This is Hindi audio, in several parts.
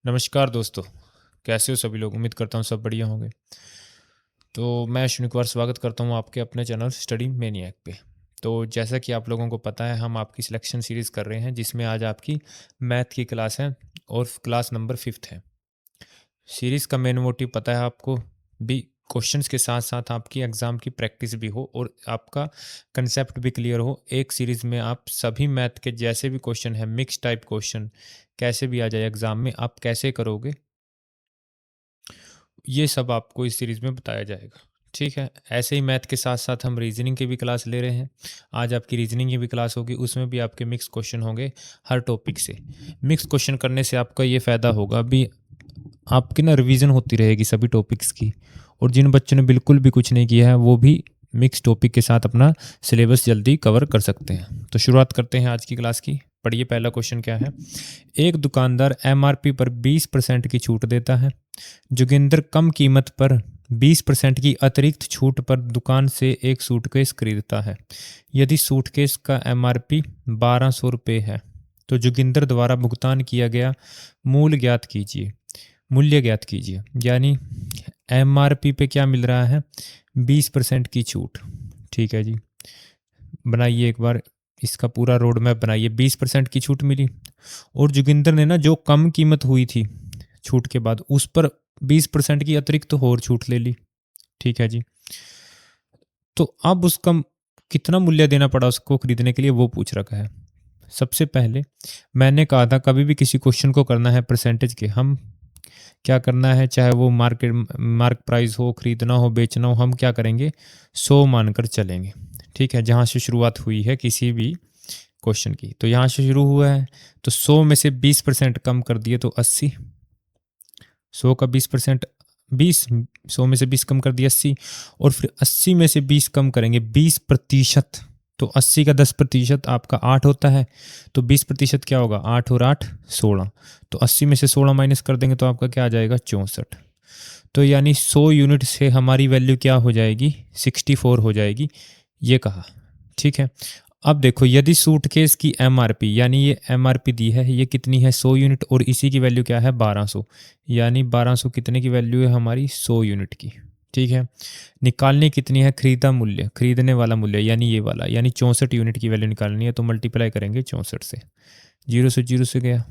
नमस्कार दोस्तों, कैसे हो सभी लोग? उम्मीद करता हूँ सब बढ़िया होंगे। तो मैं अश्विनी कुमार स्वागत करता हूँ आपके अपने चैनल स्टडी मैनिएक पे। तो जैसा कि आप लोगों को पता है, हम आपकी सिलेक्शन सीरीज़ कर रहे हैं जिसमें आज आपकी मैथ की क्लास है और क्लास नंबर 5th है। सीरीज़ का मेन मोटिव पता है आपको भी, क्वेश्चंस के साथ साथ आपकी एग्ज़ाम की प्रैक्टिस भी हो और आपका कंसेप्ट भी क्लियर हो। एक सीरीज़ में आप सभी मैथ के जैसे भी क्वेश्चन हैं, मिक्स टाइप क्वेश्चन कैसे भी आ जाए एग्ज़ाम में, आप कैसे करोगे, ये सब आपको इस सीरीज़ में बताया जाएगा। ठीक है, ऐसे ही मैथ के साथ साथ हम रीजनिंग की भी क्लास ले रहे हैं। आज आपकी रीजनिंग की भी क्लास होगी, उसमें भी आपके मिक्स क्वेश्चन होंगे हर टॉपिक से। मिक्स क्वेश्चन करने से आपका ये फ़ायदा होगा भी, आपकी ना रिवीजन होती रहेगी सभी टॉपिक्स की, और जिन बच्चों ने बिल्कुल भी कुछ नहीं किया है वो भी मिक्स टॉपिक के साथ अपना सिलेबस जल्दी कवर कर सकते हैं। तो शुरुआत करते हैं आज की क्लास की। पढ़िए, पहला क्वेश्चन क्या है। एक दुकानदार एमआरपी पर 20% की छूट देता है। जोगिंदर कम कीमत पर 20% की अतिरिक्त छूट पर दुकान से एक सूटकेस खरीदता है। यदि सूटकेस का एमआरपी 1200 रुपये है तो जोगिंदर द्वारा भुगतान किया गया मूल्य ज्ञात कीजिए। यानी एमआरपी पे क्या मिल रहा है, 20% की छूट। ठीक है जी, बनाइए एक बार इसका पूरा रोड मैप बनाइए। 20% की छूट मिली और जोगिंदर ने ना जो कम कीमत हुई थी छूट के बाद, उस पर 20% की अतिरिक्त तो और छूट ले ली। ठीक है जी, तो अब उसका कितना मूल्य देना पड़ा उसको खरीदने के लिए, वो पूछ रखा है। सबसे पहले मैंने कहा था कभी भी किसी क्वेश्चन को करना है परसेंटेज के, हम क्या करना है, चाहे वो मार्क प्राइस हो, खरीदना हो, बेचना हो, हम क्या करेंगे, 100 मानकर चलेंगे। ठीक है, जहाँ से शुरुआत हुई है किसी भी क्वेश्चन की, तो यहाँ से शुरू हुआ है, तो 100 में से 20% कम कर दिए तो 80। 100 का 20% 20, 100 में से 20 कम कर दिया 80, और फिर 80 में से 20 कम करेंगे 20%, तो 80 का 10% आपका 8 होता है, तो 20% क्या होगा, 8 और 8 16, तो 80 में से 16 माइनस कर देंगे तो आपका क्या आ जाएगा, 64। तो यानी 100 यूनिट से हमारी वैल्यू क्या हो जाएगी, 64 हो जाएगी, ये कहा। ठीक है, अब देखो, यदि सूटकेस की एमआरपी, यानी ये एमआरपी दी है, ये कितनी है, 100 यूनिट, और इसी की वैल्यू क्या है, 1200। यानी 1200 कितने की वैल्यू है हमारी, 100 यूनिट की। ठीक है, निकालनी कितनी है, खरीदा मूल्य, खरीदने वाला मूल्य, यानी ये वाला, यानी 64 यूनिट की वैल्यू निकालनी है, तो मल्टीप्लाई करेंगे 64 से। जीरो से गया,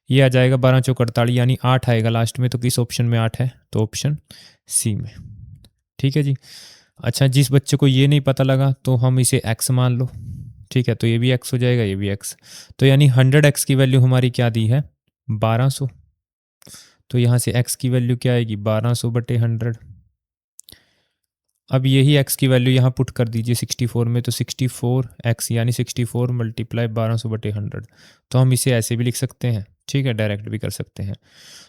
ये आ जाएगा 12 चौक 48, यानी 8 आएगा लास्ट में, तो किस ऑप्शन में 8 है, तो ऑप्शन सी में। ठीक है जी। अच्छा, जिस बच्चे को ये नहीं पता लगा तो हम इसे x मान लो। ठीक है, तो ये भी x हो जाएगा, ये भी x, तो यानी 100x की वैल्यू हमारी क्या दी है, 1200। तो यहाँ से x की वैल्यू क्या आएगी, 1200 बटे 100। अब यही x की वैल्यू यहाँ पुट कर दीजिए 64 में, तो 64x यानी 64 मल्टीप्लाई 1200 बटे 100। तो हम इसे ऐसे भी लिख सकते हैं, ठीक है, डायरेक्ट भी कर सकते हैं।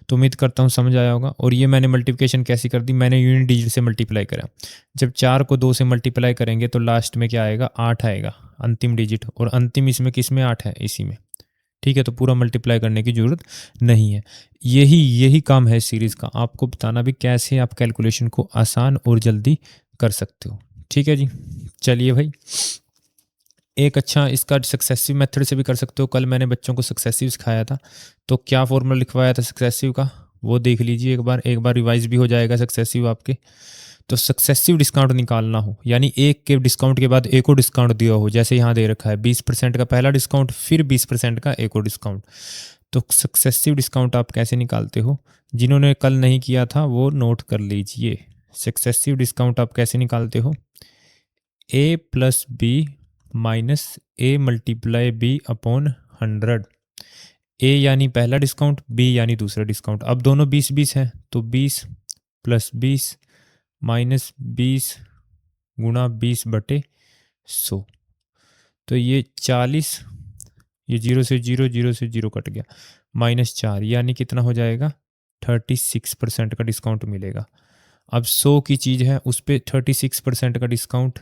तो उम्मीद करता हूँ समझ आया होगा। और ये मैंने मल्टीप्लिकेशन कैसी कर दी, मैंने यूनिट डिजिट से मल्टीप्लाई करा। जब 4 को 2 से मल्टीप्लाई करेंगे तो लास्ट में क्या आएगा, 8 आएगा अंतिम डिजिट, और अंतिम इसमें किस में 8 है, इसी में। ठीक है, तो पूरा मल्टीप्लाई करने की ज़रूरत नहीं है। यही काम है सीरीज़ का, आपको बताना भी कैसे आप कैलकुलेशन को आसान और जल्दी कर सकते हो। ठीक है जी, चलिए भाई, एक अच्छा इसका सक्सेसिव मेथड से भी कर सकते हो। कल मैंने बच्चों को सक्सेसिव सिखाया था, तो क्या फॉर्मूला लिखवाया था सक्सेसिव का, वो देख लीजिए एक बार रिवाइज भी हो जाएगा सक्सेसिव आपके। तो सक्सेसिव डिस्काउंट निकालना हो, यानी एक के डिस्काउंट के बाद एक और डिस्काउंट दिया हो, जैसे यहाँ दे रखा है 20% का पहला डिस्काउंट, फिर 20% का एक और डिस्काउंट। तो सक्सेसिव डिस्काउंट आप कैसे निकालते हो, जिन्होंने कल नहीं किया था वो नोट कर लीजिए। सक्सेसिव डिस्काउंट आप कैसे निकालते हो, ए plus B minus A multiply B upon 100। ए यानी पहला डिस्काउंट, बी यानी दूसरा डिस्काउंट। अब दोनों 20-20 हैं, तो 20 प्लस 20 माइनस 20 गुणा 20 बटे 100। तो ये 40, ये 0 से 0, 0 से 0 कट गया, -4, यानी कितना हो जाएगा, 36% का डिस्काउंट मिलेगा। अब 100 की चीज़ है, उस पर 36% का डिस्काउंट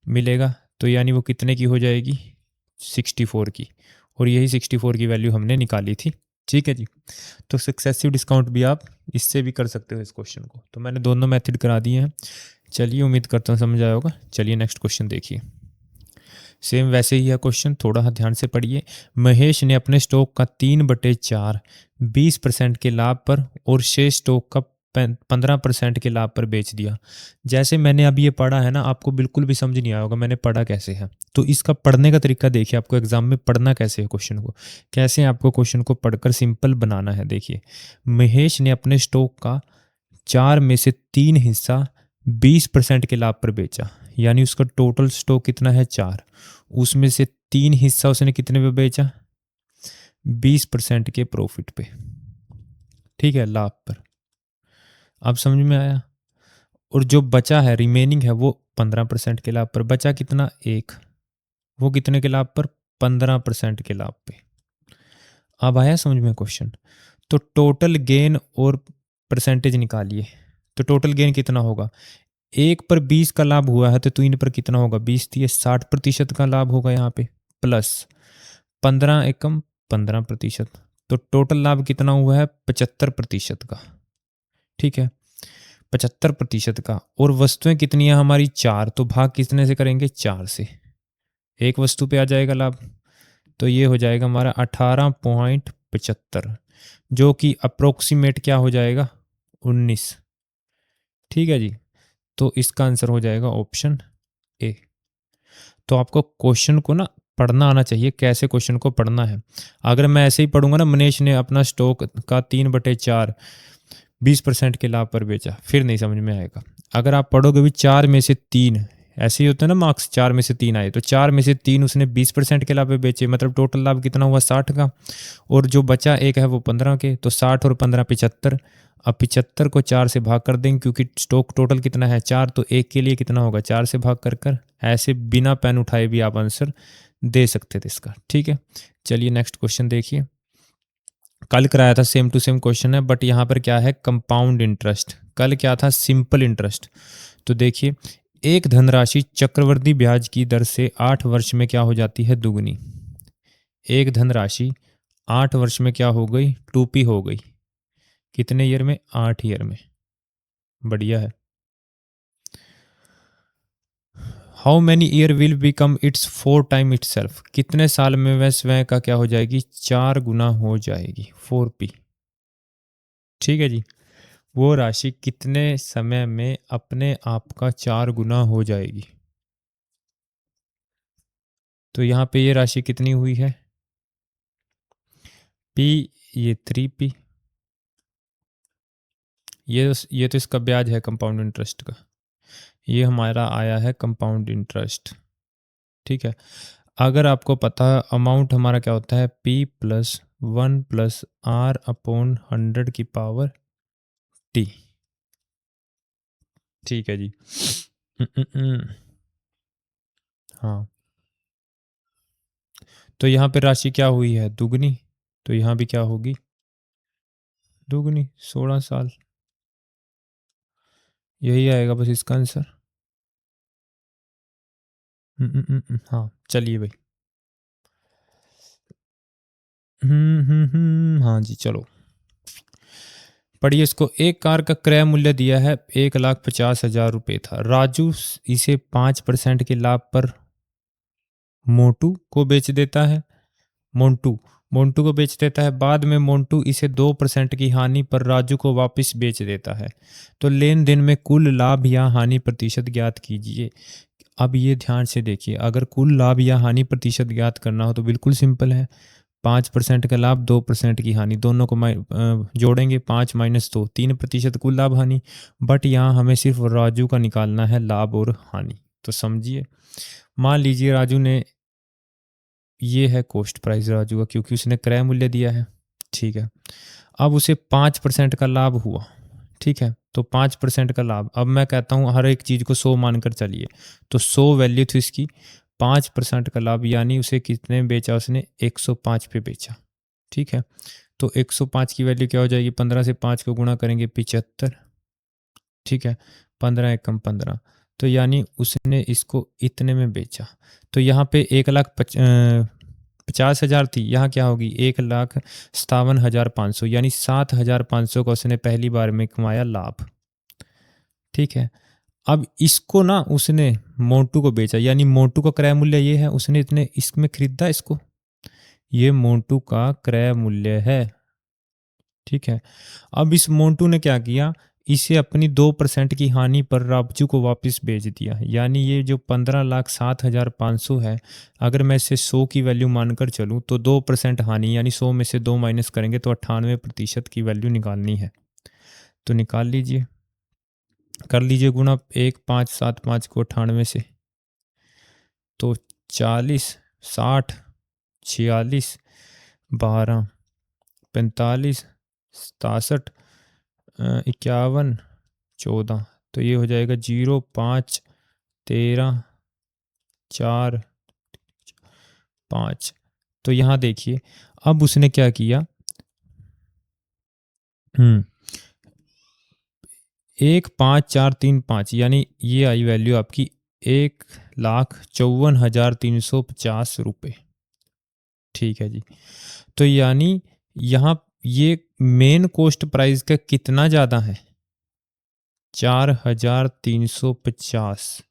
मिलेगा, तो यानी वो कितने की हो जाएगी, 64 की। और यही 64 की वैल्यू हमने निकाली थी। ठीक है जी, तो सक्सेसिव डिस्काउंट भी आप इससे भी कर सकते हो इस क्वेश्चन को। तो मैंने दोनों मेथड करा दिए हैं। चलिए, उम्मीद करता हूँ समझ आया होगा। चलिए नेक्स्ट क्वेश्चन देखिए। सेम वैसे ही है क्वेश्चन, थोड़ा ध्यान से पढ़िए। महेश ने अपने स्टॉक का 3/4 20% के लाभ पर और शेष स्टॉक का 15% के लाभ पर बेच दिया। जैसे मैंने अभी ये पढ़ा है ना, आपको बिल्कुल भी समझ नहीं आया होगा मैंने पढ़ा कैसे है। तो इसका पढ़ने का तरीका देखिए, आपको एग्जाम में पढ़ना कैसे है, क्वेश्चन को कैसे आपको क्वेश्चन को पढ़कर सिंपल बनाना है। देखिए, महेश ने अपने स्टॉक का 4 में से 3 हिस्सा 20% के लाभ पर बेचा, यानी उसका टोटल स्टॉक कितना है 4, उसमें से 3 हिस्सा उसने कितने पे बेचा, 20% के प्रॉफिट पे, ठीक है, लाभ पर। अब समझ में आया। और जो बचा है रिमेनिंग है वो 15% के लाभ पर। बचा कितना, 1, वो कितने के लाभ पर, 15% के लाभ पे। अब आया समझ में क्वेश्चन। तो टोटल गेन और परसेंटेज निकालिए। तो टोटल गेन कितना होगा, 1 पर 20 का लाभ हुआ है तो 3 पर कितना होगा, 20 थी, 60% का लाभ होगा यहाँ पे, प्लस 15 एकम 15%, तो टोटल लाभ कितना हुआ है 75% का, ठीक है, 75% का। और वस्तुएं कितनी है हमारी 4, तो भाग कितने से करेंगे, 4 से, एक वस्तु पे आ जाएगा लाभ, तो ये हो जाएगा हमारा 18.75, जो कि अप्रोक्सीमेट क्या हो जाएगा, 19, ठीक है जी। तो इसका आंसर हो जाएगा ऑप्शन ए। तो आपको क्वेश्चन को ना पढ़ना आना चाहिए, कैसे क्वेश्चन को पढ़ना है। अगर मैं ऐसे ही पढ़ूंगा ना, मनीष ने अपना स्टॉक का 3/4 20% के लाभ पर बेचा, फिर नहीं समझ में आएगा। अगर आप पढ़ोगे भी 4 में से 3, ऐसे ही होता है ना मार्क्स, 4 में से 3 आए, तो 4 में से 3 उसने 20% के लाभ पे बेचे, मतलब टोटल लाभ कितना हुआ 60 का, और जो बचा एक है वो 15 के, तो 60 और 15 75। अब 75 को 4 से भाग कर देंगे, क्योंकि स्टॉक टोटल कितना है 4, तो एक के लिए कितना होगा 4 से भाग कर ऐसे बिना पेन उठाए भी आप आंसर दे सकते थे इसका, ठीक है। चलिए नेक्स्ट क्वेश्चन देखिए। कल कराया था सेम टू सेम क्वेश्चन है, बट यहाँ पर क्या है, कंपाउंड इंटरेस्ट। कल क्या था, सिंपल इंटरेस्ट। तो देखिए, एक धनराशि चक्रवृद्धि ब्याज की दर से 8 वर्ष में क्या हो जाती है, दुगनी। एक धनराशि 8 वर्ष में क्या हो गई, 2p हो गई। कितने ईयर में, 8 ईयर में। बढ़िया है। How many year will become it's 4 time it self. कितने साल में वह स्वयं का क्या हो जाएगी, 4 गुना हो जाएगी, 4p, ठीक है जी। वो राशि कितने समय में अपने आप का 4 गुना हो जाएगी। तो यहाँ पे ये राशि कितनी हुई है, p, ये 3p, ये तो इसका ब्याज है कंपाउंड इंटरेस्ट का, ये हमारा आया है कंपाउंड इंटरेस्ट, ठीक है। अगर आपको पता है अमाउंट हमारा क्या होता है, p + 1 + r/100 की पावर t, ठीक है जी। हाँ, तो यहाँ पे राशि क्या हुई है, दुगनी, तो यहाँ भी क्या होगी, दुगनी, 16 साल। यही आएगा बस इसका आंसर। हाँ चलिए भाई। हाँ जी चलो पढ़िए इसको। एक कार का क्रय मूल्य दिया है 1,50,000 रुपये था। राजू इसे 5% के लाभ पर मोटू को बेच देता है। मोंटू को बेच देता है। बाद में मोंटू इसे 2% की हानि पर राजू को वापस बेच देता है। तो लेन देन में कुल लाभ या हानि प्रतिशत ज्ञात कीजिए। अब ये ध्यान से देखिए, अगर कुल लाभ या हानि प्रतिशत ज्ञात करना हो तो बिल्कुल सिंपल है। 5% का लाभ, 2% की हानि, दोनों को जोड़ेंगे, 5 - 2, 3% कुल लाभ हानि। बट यहाँ हमें सिर्फ राजू का निकालना है लाभ और हानि। तो समझिए, मान लीजिए राजू ने, ये है कॉस्ट प्राइस राजू का क्योंकि उसने क्रय मूल्य दिया है, ठीक है। अब उसे 5% का लाभ हुआ, ठीक है। तो 5% का लाभ, अब मैं कहता हूँ हर एक चीज़ को 100 मानकर चलिए, तो 100 वैल्यू थी इसकी, 5% का लाभ, यानी उसे कितने में बेचा, उसने 105 पे बेचा, ठीक है। तो 105 की वैल्यू क्या हो जाएगी, 15 से 5 को गुणा करेंगे 75, ठीक है। 15 एकम 15, तो यानी उसने इसको इतने में बेचा। तो यहाँ पे 1,50,000 थी, यहाँ क्या होगी 1,57,500, यानी 7,500 का उसने पहली बार में कमाया लाभ, ठीक है। अब इसको ना उसने मोटू को बेचा, यानी मोटू का क्रय मूल्य ये है, उसने इतने इसमें खरीदा इसको, ये मोटू का क्रय मूल्य है। ठीक है, अब इस मोटू ने क्या किया, इसे अपनी 2% की हानि पर राजू को वापस बेच दिया। यानी ये जो 15,07,500 है, अगर मैं इसे 100 की वैल्यू मानकर चलूँ तो 2% हानि, यानी 100 में से 2 माइनस करेंगे तो 98% की वैल्यू निकालनी है। तो निकाल लीजिए, कर लीजिए गुणा 1575 को 98 से, तो 40, 60, 46, 12, 45, 67, 51, 14, तो ये हो जाएगा 0, 5, 13, 4, 5। तो यहाँ देखिए अब उसने क्या किया, 1,5,4,3,5, यानी ये आई वैल्यू आपकी 1,54,350 रुपये। ठीक है जी, तो यानी यहाँ ये मेन कॉस्ट प्राइस का कितना ज़्यादा है, 4,350।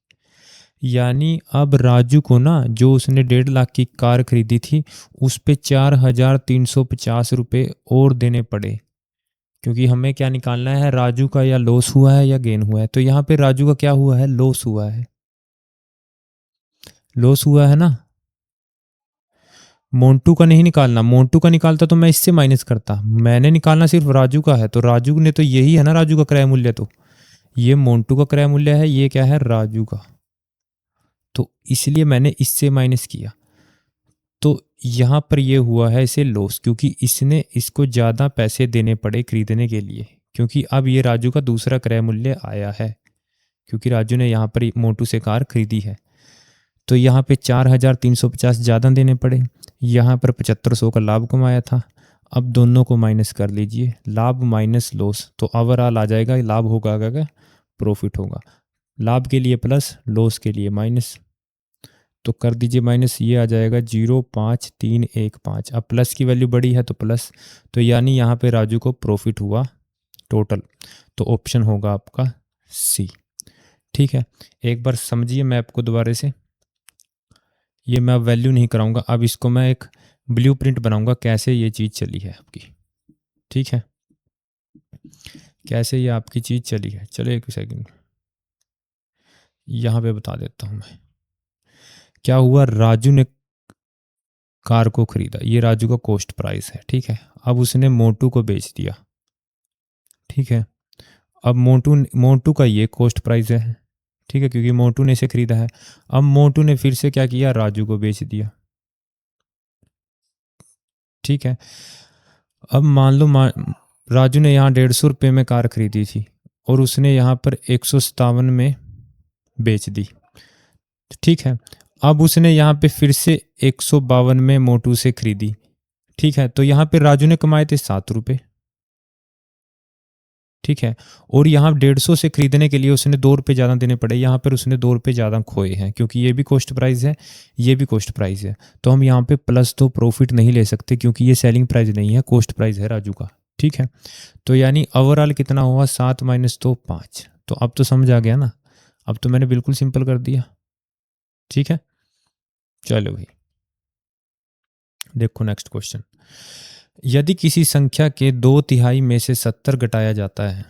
यानी अब राजू को ना, जो उसने 1.5 लाख की कार खरीदी थी, उस पे 4,350 रुपये और देने पड़े, क्योंकि हमें क्या निकालना है, राजू का या लॉस हुआ है या गेन हुआ है। तो यहाँ पे राजू का क्या हुआ है, लॉस हुआ है, लॉस हुआ है ना। मोंटू का नहीं निकालना, मोंटू का निकालता तो मैं इससे माइनस करता, मैंने निकालना सिर्फ राजू का है, तो राजू ने तो यही है ना राजू का क्रय मूल्य, तो ये मोंटू का क्रय मूल्य है, ये क्या है, राजू का, तो इसलिए मैंने इससे माइनस किया। तो यहाँ पर ये हुआ है इसे लॉस, क्योंकि इसने इसको ज़्यादा पैसे देने पड़े खरीदने के लिए, क्योंकि अब ये राजू का दूसरा क्रय मूल्य आया है, क्योंकि राजू ने यहाँ पर मोटू से कार खरीदी है। तो यहाँ पे 4,350 ज़्यादा देने पड़े, यहाँ पर 7,500 का लाभ कमाया था। अब दोनों को माइनस कर लीजिए, लाभ माइनस लॉस, तो ओवरऑल आ जाएगा, लाभ होगा क्या, प्रॉफिट होगा, लाभ के लिए प्लस, लॉस के लिए माइनस, तो कर दीजिए माइनस, ये आ जाएगा 0,5315। अब प्लस की वैल्यू बड़ी है तो प्लस, तो यानी यहाँ पे राजू को प्रॉफिट हुआ टोटल, तो ऑप्शन होगा आपका सी। ठीक है, एक बार समझिए मैप को दोबारा से, ये मैं वैल्यू नहीं कराऊंगा, अब इसको मैं एक ब्लूप्रिंट बनाऊंगा कैसे ये चीज़ चली है आपकी। ठीक है, कैसे ये आपकी चीज़ चली है, चलो एक सेकंड यहाँ पे बता देता हूँ मैं। क्या हुआ, राजू ने कार को खरीदा, ये राजू का कॉस्ट प्राइस है। ठीक है, अब उसने मोटू को बेच दिया। ठीक है, अब मोटू का ये कॉस्ट प्राइस है। ठीक है, क्योंकि मोटू ने इसे खरीदा है। अब मोटू ने फिर से क्या किया, राजू को बेच दिया। ठीक है, अब मान लो राजू ने यहाँ 150 रुपये में कार खरीदी थी और उसने यहाँ पर 157 में बेच दी। ठीक है, अब उसने यहाँ पे फिर से 152 में मोटू से खरीदी। ठीक है, तो यहाँ पे राजू ने कमाए थे 7 रुपये। ठीक है, और यहाँ 150 से खरीदने के लिए उसने 2 रुपये ज़्यादा देने पड़े, यहाँ पर उसने 2 रुपये ज़्यादा खोए हैं, क्योंकि ये भी कॉस्ट प्राइस है, ये भी कॉस्ट प्राइस है। तो हम यहाँ पे प्लस तो प्रॉफिट नहीं ले सकते, क्योंकि ये सेलिंग प्राइस नहीं है, कॉस्ट प्राइस है राजू का। ठीक है, तो यानी ओवरऑल कितना हुआ, 7 माइनस 2 5। तो अब तो समझ आ गया ना, अब तो मैंने बिल्कुल सिंपल कर दिया। ठीक है, चलो भाई देखो नेक्स्ट क्वेश्चन। यदि किसी संख्या के 2/3 में से 70 घटाया जाता है,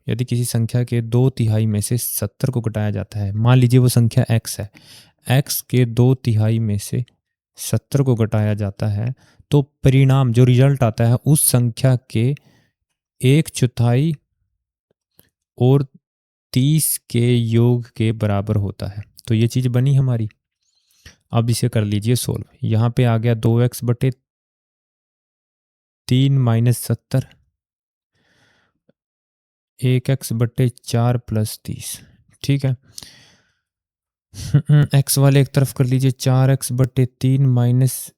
यदि किसी संख्या के 2/3 में से 70 को घटाया जाता है, मान लीजिए वो संख्या x है, x के 2/3 में से 70 को घटाया जाता है, तो परिणाम जो रिजल्ट आता है उस संख्या के 1/4 और 30 के योग के बराबर होता है। तो ये चीज़ बनी हमारी। अब इसे कर लीजिए सोल्व। यहाँ पे आ गया 2x/3 माइनस 70, 1x/4 प्लस 30। ठीक है, x वाले एक तरफ कर लीजिए, 4x/3 माइनस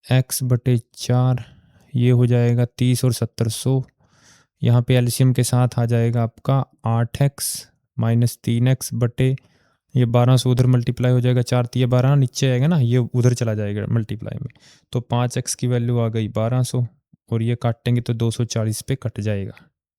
x/4, ये हो जाएगा 30 और 70 100। यहाँ पे एलसीएम के साथ आ जाएगा आपका 8x माइनस 3x/, ये 1200 उधर मल्टीप्लाई हो जाएगा, 4 3 12 नीचे आएगा ना, ये उधर चला जाएगा मल्टीप्लाई में, तो 5x की वैल्यू आ गई 1200, और ये काटेंगे तो 240 पे कट जाएगा।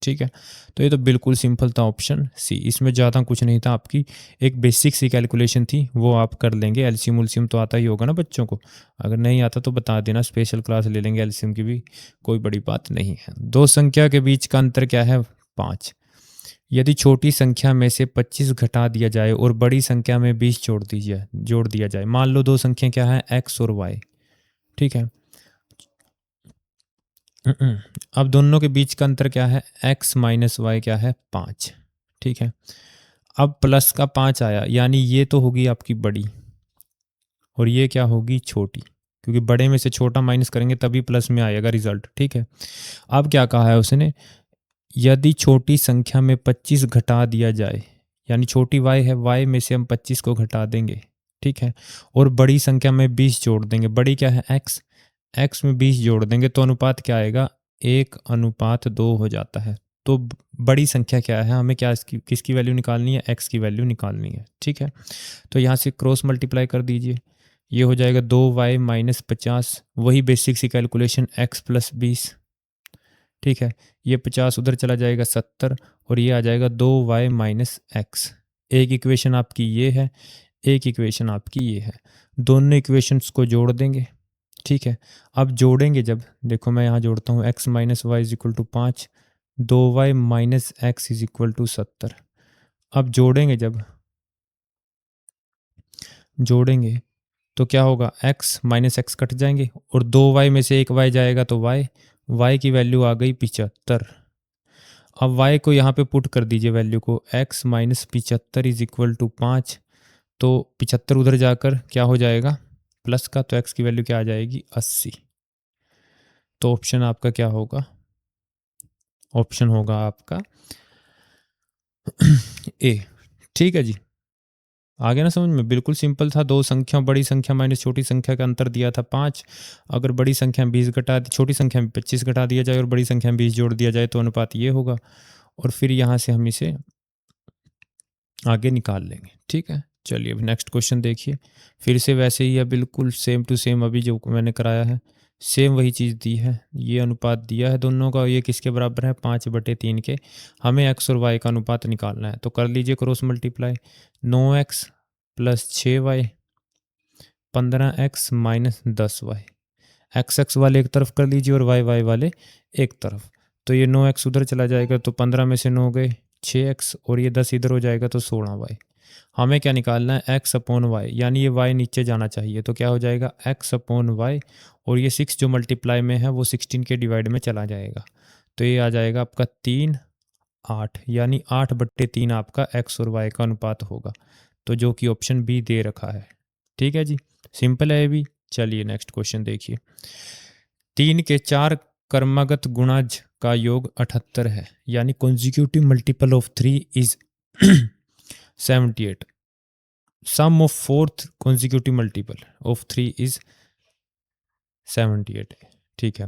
ठीक है, तो ये तो बिल्कुल सिंपल था ऑप्शन सी, इसमें ज़्यादा कुछ नहीं था, आपकी एक बेसिक सी कैलकुलेशन थी, वो आप कर लेंगे। एलसीएम उलसीएम तो आता ही होगा ना बच्चों को, अगर नहीं आता तो बता देना, स्पेशल क्लास ले लेंगे एलसीएम की भी, कोई बड़ी बात नहीं है। दो संख्या के बीच का अंतर क्या है? 5। यदि छोटी संख्या में से 25 घटा दिया जाए और बड़ी संख्या में 20 जोड़ दिया जाए। मान लो दो संख्या क्या है, एक्स और वाई, ठीक है। अब दोनों के बीच का अंतर क्या है, x माइनस वाई क्या है, 5, ठीक है। अब प्लस का 5 आया, यानी ये तो होगी आपकी बड़ी और ये क्या होगी, छोटी, क्योंकि बड़े में से छोटा माइनस करेंगे तभी प्लस में आएगा रिजल्ट, ठीक है। अब क्या कहा है उसने, यदि छोटी संख्या में 25 घटा दिया जाए, यानी छोटी y है, y में से हम 25 को घटा देंगे, ठीक है, और बड़ी संख्या में 20 जोड़ देंगे। बड़ी क्या है, x, x में 20 जोड़ देंगे तो अनुपात क्या आएगा, 1:2 हो जाता है। तो बड़ी संख्या क्या है, हमें क्या किसकी वैल्यू निकालनी है, x की वैल्यू निकालनी है, ठीक है। तो यहाँ से क्रॉस मल्टीप्लाई कर दीजिए, ये हो जाएगा 2y माइनस 50, वही बेसिक सी कैलकुलेशन, x प्लस 20, ठीक है। ये 50 उधर चला जाएगा 70 और ये आ जाएगा 2y माइनस एक्स। एक इक्वेशन आपकी ये है, एक इक्वेशन आपकी ये है, दोनों इक्वेशंस को जोड़ देंगे, ठीक है। अब जोड़ेंगे जब, देखो मैं यहाँ जोड़ता हूँ, x minus Y is equal to 5, 2y minus X is equal to 70। अब जोड़ेंगे तो क्या होगा, x माइनस एक्स कट जाएंगे और 2y में से एक y जाएगा तो y की वैल्यू आ गई 75। अब y को यहाँ पे पुट कर दीजिए वैल्यू को, x minus 75 is equal to 5, तो 75 उधर जाकर क्या हो जाएगा प्लस का, तो x की वैल्यू क्या आ जाएगी, 80। तो ऑप्शन आपका क्या होगा, ऑप्शन होगा आपका ए, ठीक है जी। आ गया ना समझ में, बिल्कुल सिंपल था। दो संख्या, बड़ी संख्या माइनस छोटी संख्या का अंतर दिया था 5, अगर बड़ी संख्या में 20 छोटी संख्या में 25 घटा दिया जाए और बड़ी संख्या में 20 जोड़ दिया जाए तो अनुपात ये होगा, और फिर यहाँ से हम इसे आगे निकाल लेंगे, ठीक है। चलिए अब नेक्स्ट क्वेश्चन देखिए, फिर से वैसे ही है, बिल्कुल सेम टू सेम अभी जो मैंने कराया है, सेम वही चीज़ दी है। ये अनुपात दिया है दोनों का, ये किसके बराबर है, 5/3 के। हमें x और y का अनुपात निकालना है, तो कर लीजिए cross multiply, 9x plus 6y, 15x minus 10y। x वाले एक तरफ कर लीजिए और y वाले एक तरफ, तो ये 9x उधर चला जाएगा तो 15 में से 9 गए 6x, और ये 10 इधर हो जाएगा तो 16y। हमें क्या निकालना है, x अपॉन y, यानी ये y नीचे जाना चाहिए, तो क्या हो जाएगा x अपॉन y, और ये 6 जो मल्टीप्लाई में है वो 16 के डिवाइड में चला जाएगा, तो ये आ जाएगा आपका 3, 8, यानी 8/3 आपका x और y का अनुपात होगा, तो जो कि ऑप्शन बी दे रखा है, ठीक है जी, सिंपल है ये भी। चलिए नेक्स्ट क्वेश्चन देखिए, 3 के 4 क्रमागत गुणाज का योग 78 है, यानी consecutive multiple of 3 is 78, sum of fourth consecutive multiple of 3 is 78, ठीक है।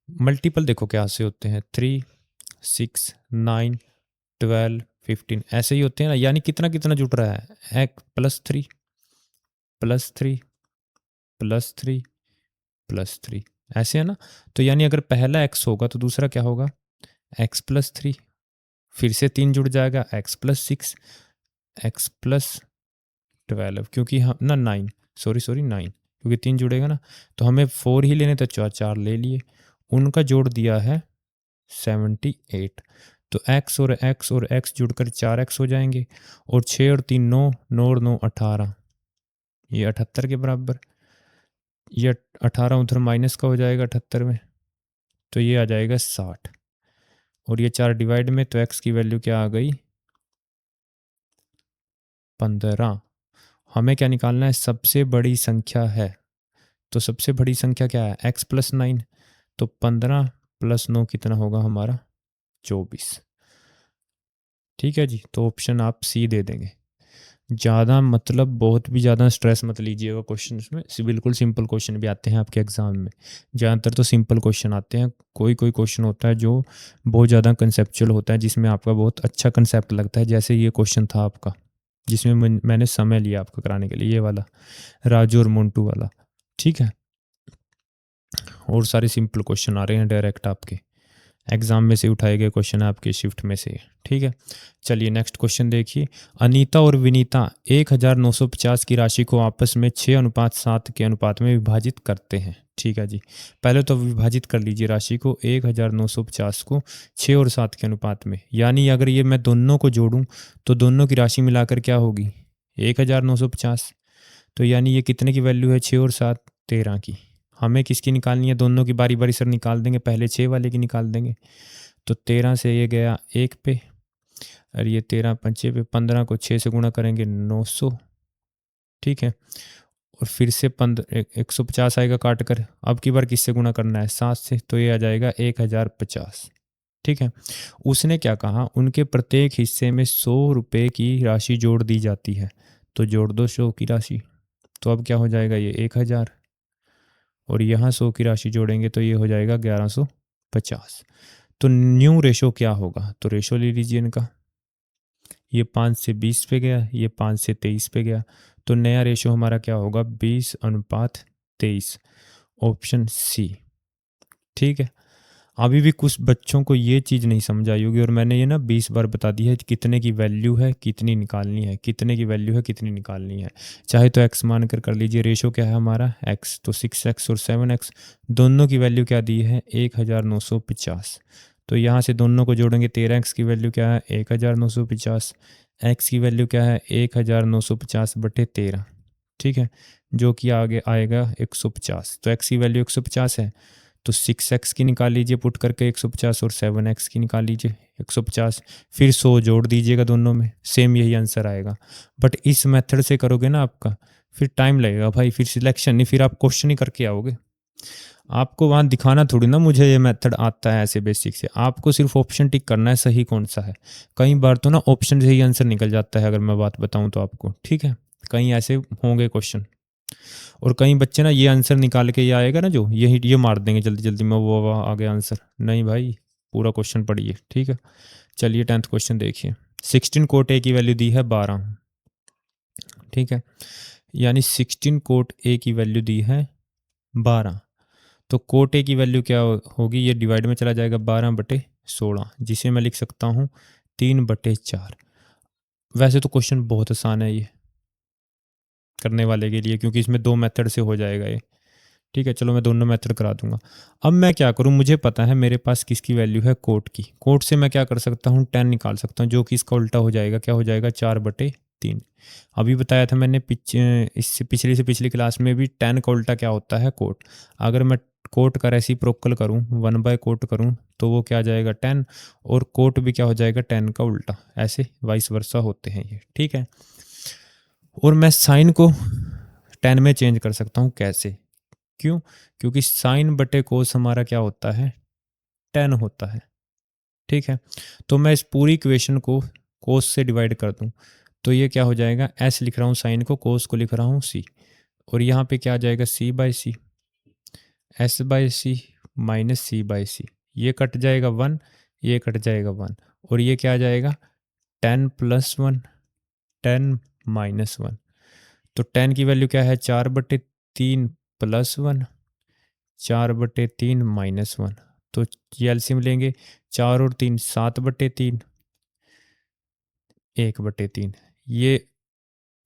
मल्टीपल देखो क्या से होते हैं, 3, 6, 9, 12, 15 ऐसे ही होते हैं ना, यानी कितना कितना जुट रहा है, एक +3 +3 +3 +3 ऐसे है ना। तो यानी अगर पहला x होगा तो दूसरा क्या होगा, x +3, फिर से 3 जुड़ जाएगा, x +6, x +12, क्योंकि हम ना 9 9, क्योंकि 3 जुड़ेगा ना, तो हमें 4 ही लेने, तो 4 ले लिए, उनका जोड़ दिया है 78, तो x और x जुड़कर 4x हो जाएंगे, और 6 और 3 9, 9 और 9 18, ये 78 के बराबर, ये 18 उधर माइनस का हो जाएगा 78 में, तो ये आ जाएगा 60, और ये 4 डिवाइड में, तो x की वैल्यू क्या आ गई, 15। हमें क्या निकालना है, सबसे बड़ी संख्या है, तो सबसे बड़ी संख्या क्या है, x + 9, तो 15 + 9 कितना होगा हमारा, 24, ठीक है जी। तो ऑप्शन आप सी दे देंगे। ज़्यादा मतलब बहुत भी ज़्यादा स्ट्रेस मत लीजिएगा क्वेश्चन में, बिल्कुल सिंपल क्वेश्चन भी आते हैं आपके एग्जाम में, ज़्यादातर तो सिंपल क्वेश्चन आते हैं, कोई कोई क्वेश्चन होता है जो बहुत ज़्यादा कंसेप्चुअल होता है, जिसमें आपका बहुत अच्छा कंसेप्ट लगता है, जैसे ये क्वेश्चन था आपका, जिसमें मैंने समय लिया आपका कराने के लिए, ये वाला राजू और मोन्टू वाला, ठीक है। और सारे सिंपल क्वेश्चन आ रहे हैं डायरेक्ट आपके एग्जाम में से उठाए गए क्वेश्चन आपके शिफ्ट में से, ठीक है। चलिए नेक्स्ट क्वेश्चन देखिए। अनीता और विनीता 1950 की राशि को आपस में 6:7 के अनुपात में विभाजित करते हैं, ठीक है जी। पहले तो विभाजित कर लीजिए राशि को 1950 को 6 और 7 के अनुपात में, यानी अगर ये मैं दोनों को जोड़ूं तो दोनों की राशि मिलाकर क्या होगी 1950। तो यानी ये कितने की वैल्यू है 6 और 7 13 की। हमें किसकी निकालनी है, दोनों की बारी बारी सर निकाल देंगे, पहले 6 वाले की निकाल देंगे। तो 13 से ये गया 1 पे और ये 13 पंचे पे, 15 को 6 से गुणा करेंगे 900, ठीक है। और फिर से 150 आएगा काट कर, अब की बार किससे गुणा करना है 7 से, तो ये आ जाएगा 1050, ठीक है। उसने क्या कहा, उनके प्रत्येक हिस्से में 100 रुपये की राशि जोड़ दी जाती है, तो जोड़ दो 100 की राशि। तो अब क्या हो जाएगा ये 1000 और यहाँ 100 की राशि जोड़ेंगे तो ये हो जाएगा 1150। तो न्यू रेशो क्या होगा, तो रेशो ले लीजिए इनका, ये 5 से 20 पे गया, ये 5 से 23 पे गया, तो नया रेशो हमारा क्या होगा 20:23, ऑप्शन सी, ठीक है। अभी भी कुछ बच्चों को ये चीज़ नहीं समझ आई होगी और मैंने ये ना 20 बार बता दी है कितने की वैल्यू है कितनी निकालनी है, कितने की वैल्यू है कितनी निकालनी है। चाहे तो x मान कर लीजिए, रेशो क्या है हमारा x, तो 6x और 7x, दोनों की वैल्यू क्या दी है 1950। तो यहाँ से दोनों को जोड़ेंगे, 13x की वैल्यू क्या है 1950, x की वैल्यू क्या है 1950/13, ठीक है, जो कि आगे आएगा 150। तो x की वैल्यू 150 है, तो 6x की निकाल लीजिए पुट करके 150 और 7x की निकाल लीजिए 150, फिर 100 जोड़ दीजिएगा दोनों में, सेम यही आंसर आएगा। बट इस मेथड से करोगे ना आपका फिर टाइम लगेगा भाई, फिर सिलेक्शन नहीं, फिर आप क्वेश्चन ही करके आओगे। आपको वहाँ दिखाना थोड़ी ना मुझे ये मेथड आता है ऐसे बेसिक से, आपको सिर्फ ऑप्शन टिक करना है सही कौन सा है। कई बार तो ना ऑप्शन से ही आंसर निकल जाता है, अगर मैं बात बताऊँ तो आपको, ठीक है। कहीं ऐसे होंगे क्वेश्चन, और कई बच्चे ना ये आंसर निकाल के ये आएगा ना जो ये मार देंगे जल्दी जल्दी में, वो आ गया आंसर, नहीं भाई पूरा क्वेश्चन पढ़िए, ठीक है। चलिए 10th क्वेश्चन देखिए। 16 कोट ए की वैल्यू दी है 12, ठीक है, यानी 16 कोट ए की वैल्यू दी है 12, तो कोट ए की वैल्यू क्या होगी, ये डिवाइड में चला जाएगा 12/16, जिसे मैं लिख सकता हूँ 3/4। वैसे तो क्वेश्चन बहुत आसान है ये करने वाले के लिए, क्योंकि इसमें 2 मेथड से हो जाएगा ये, ठीक है। चलो मैं दोनों मेथड करा दूंगा। अब मैं क्या करूं, मुझे पता है मेरे पास किसकी वैल्यू है कोट की, कोट से मैं क्या कर सकता हूं 10 निकाल सकता हूं, जो कि इसका उल्टा हो जाएगा, क्या हो जाएगा 4/3। अभी बताया था मैंने इससे पिछली से पिछली क्लास में भी 10 का उल्टा क्या होता है कोट। अगर मैं कोट का रेसिप्रोकल करूं 1/कोट करूं तो वो क्या आ जाएगा 10, और कोट भी क्या हो जाएगा 10 का उल्टा, ऐसे वाइस वर्सा होते हैं ये, ठीक है। और मैं साइन को 10 में चेंज कर सकता हूँ, कैसे, क्यों, क्योंकि साइन बटे कोस हमारा क्या होता है 10 होता है, ठीक है। तो मैं इस पूरी इक्वेशन को कोस से डिवाइड कर दूं तो ये क्या हो जाएगा, एस लिख रहा हूँ साइन को, कोस को लिख रहा हूँ सी, और यहाँ पे क्या आ जाएगा c/c, s/c माइनस c/c, ये कट जाएगा 1, ये कट जाएगा 1, और ये क्या आ जाएगा 10 + 1 10 - 1। तो 10 की वैल्यू क्या है 4/3 + 1, 4/3 - 1, तो ये एलसीएम लेंगे, 4 और 3 7/3, 1/3, ये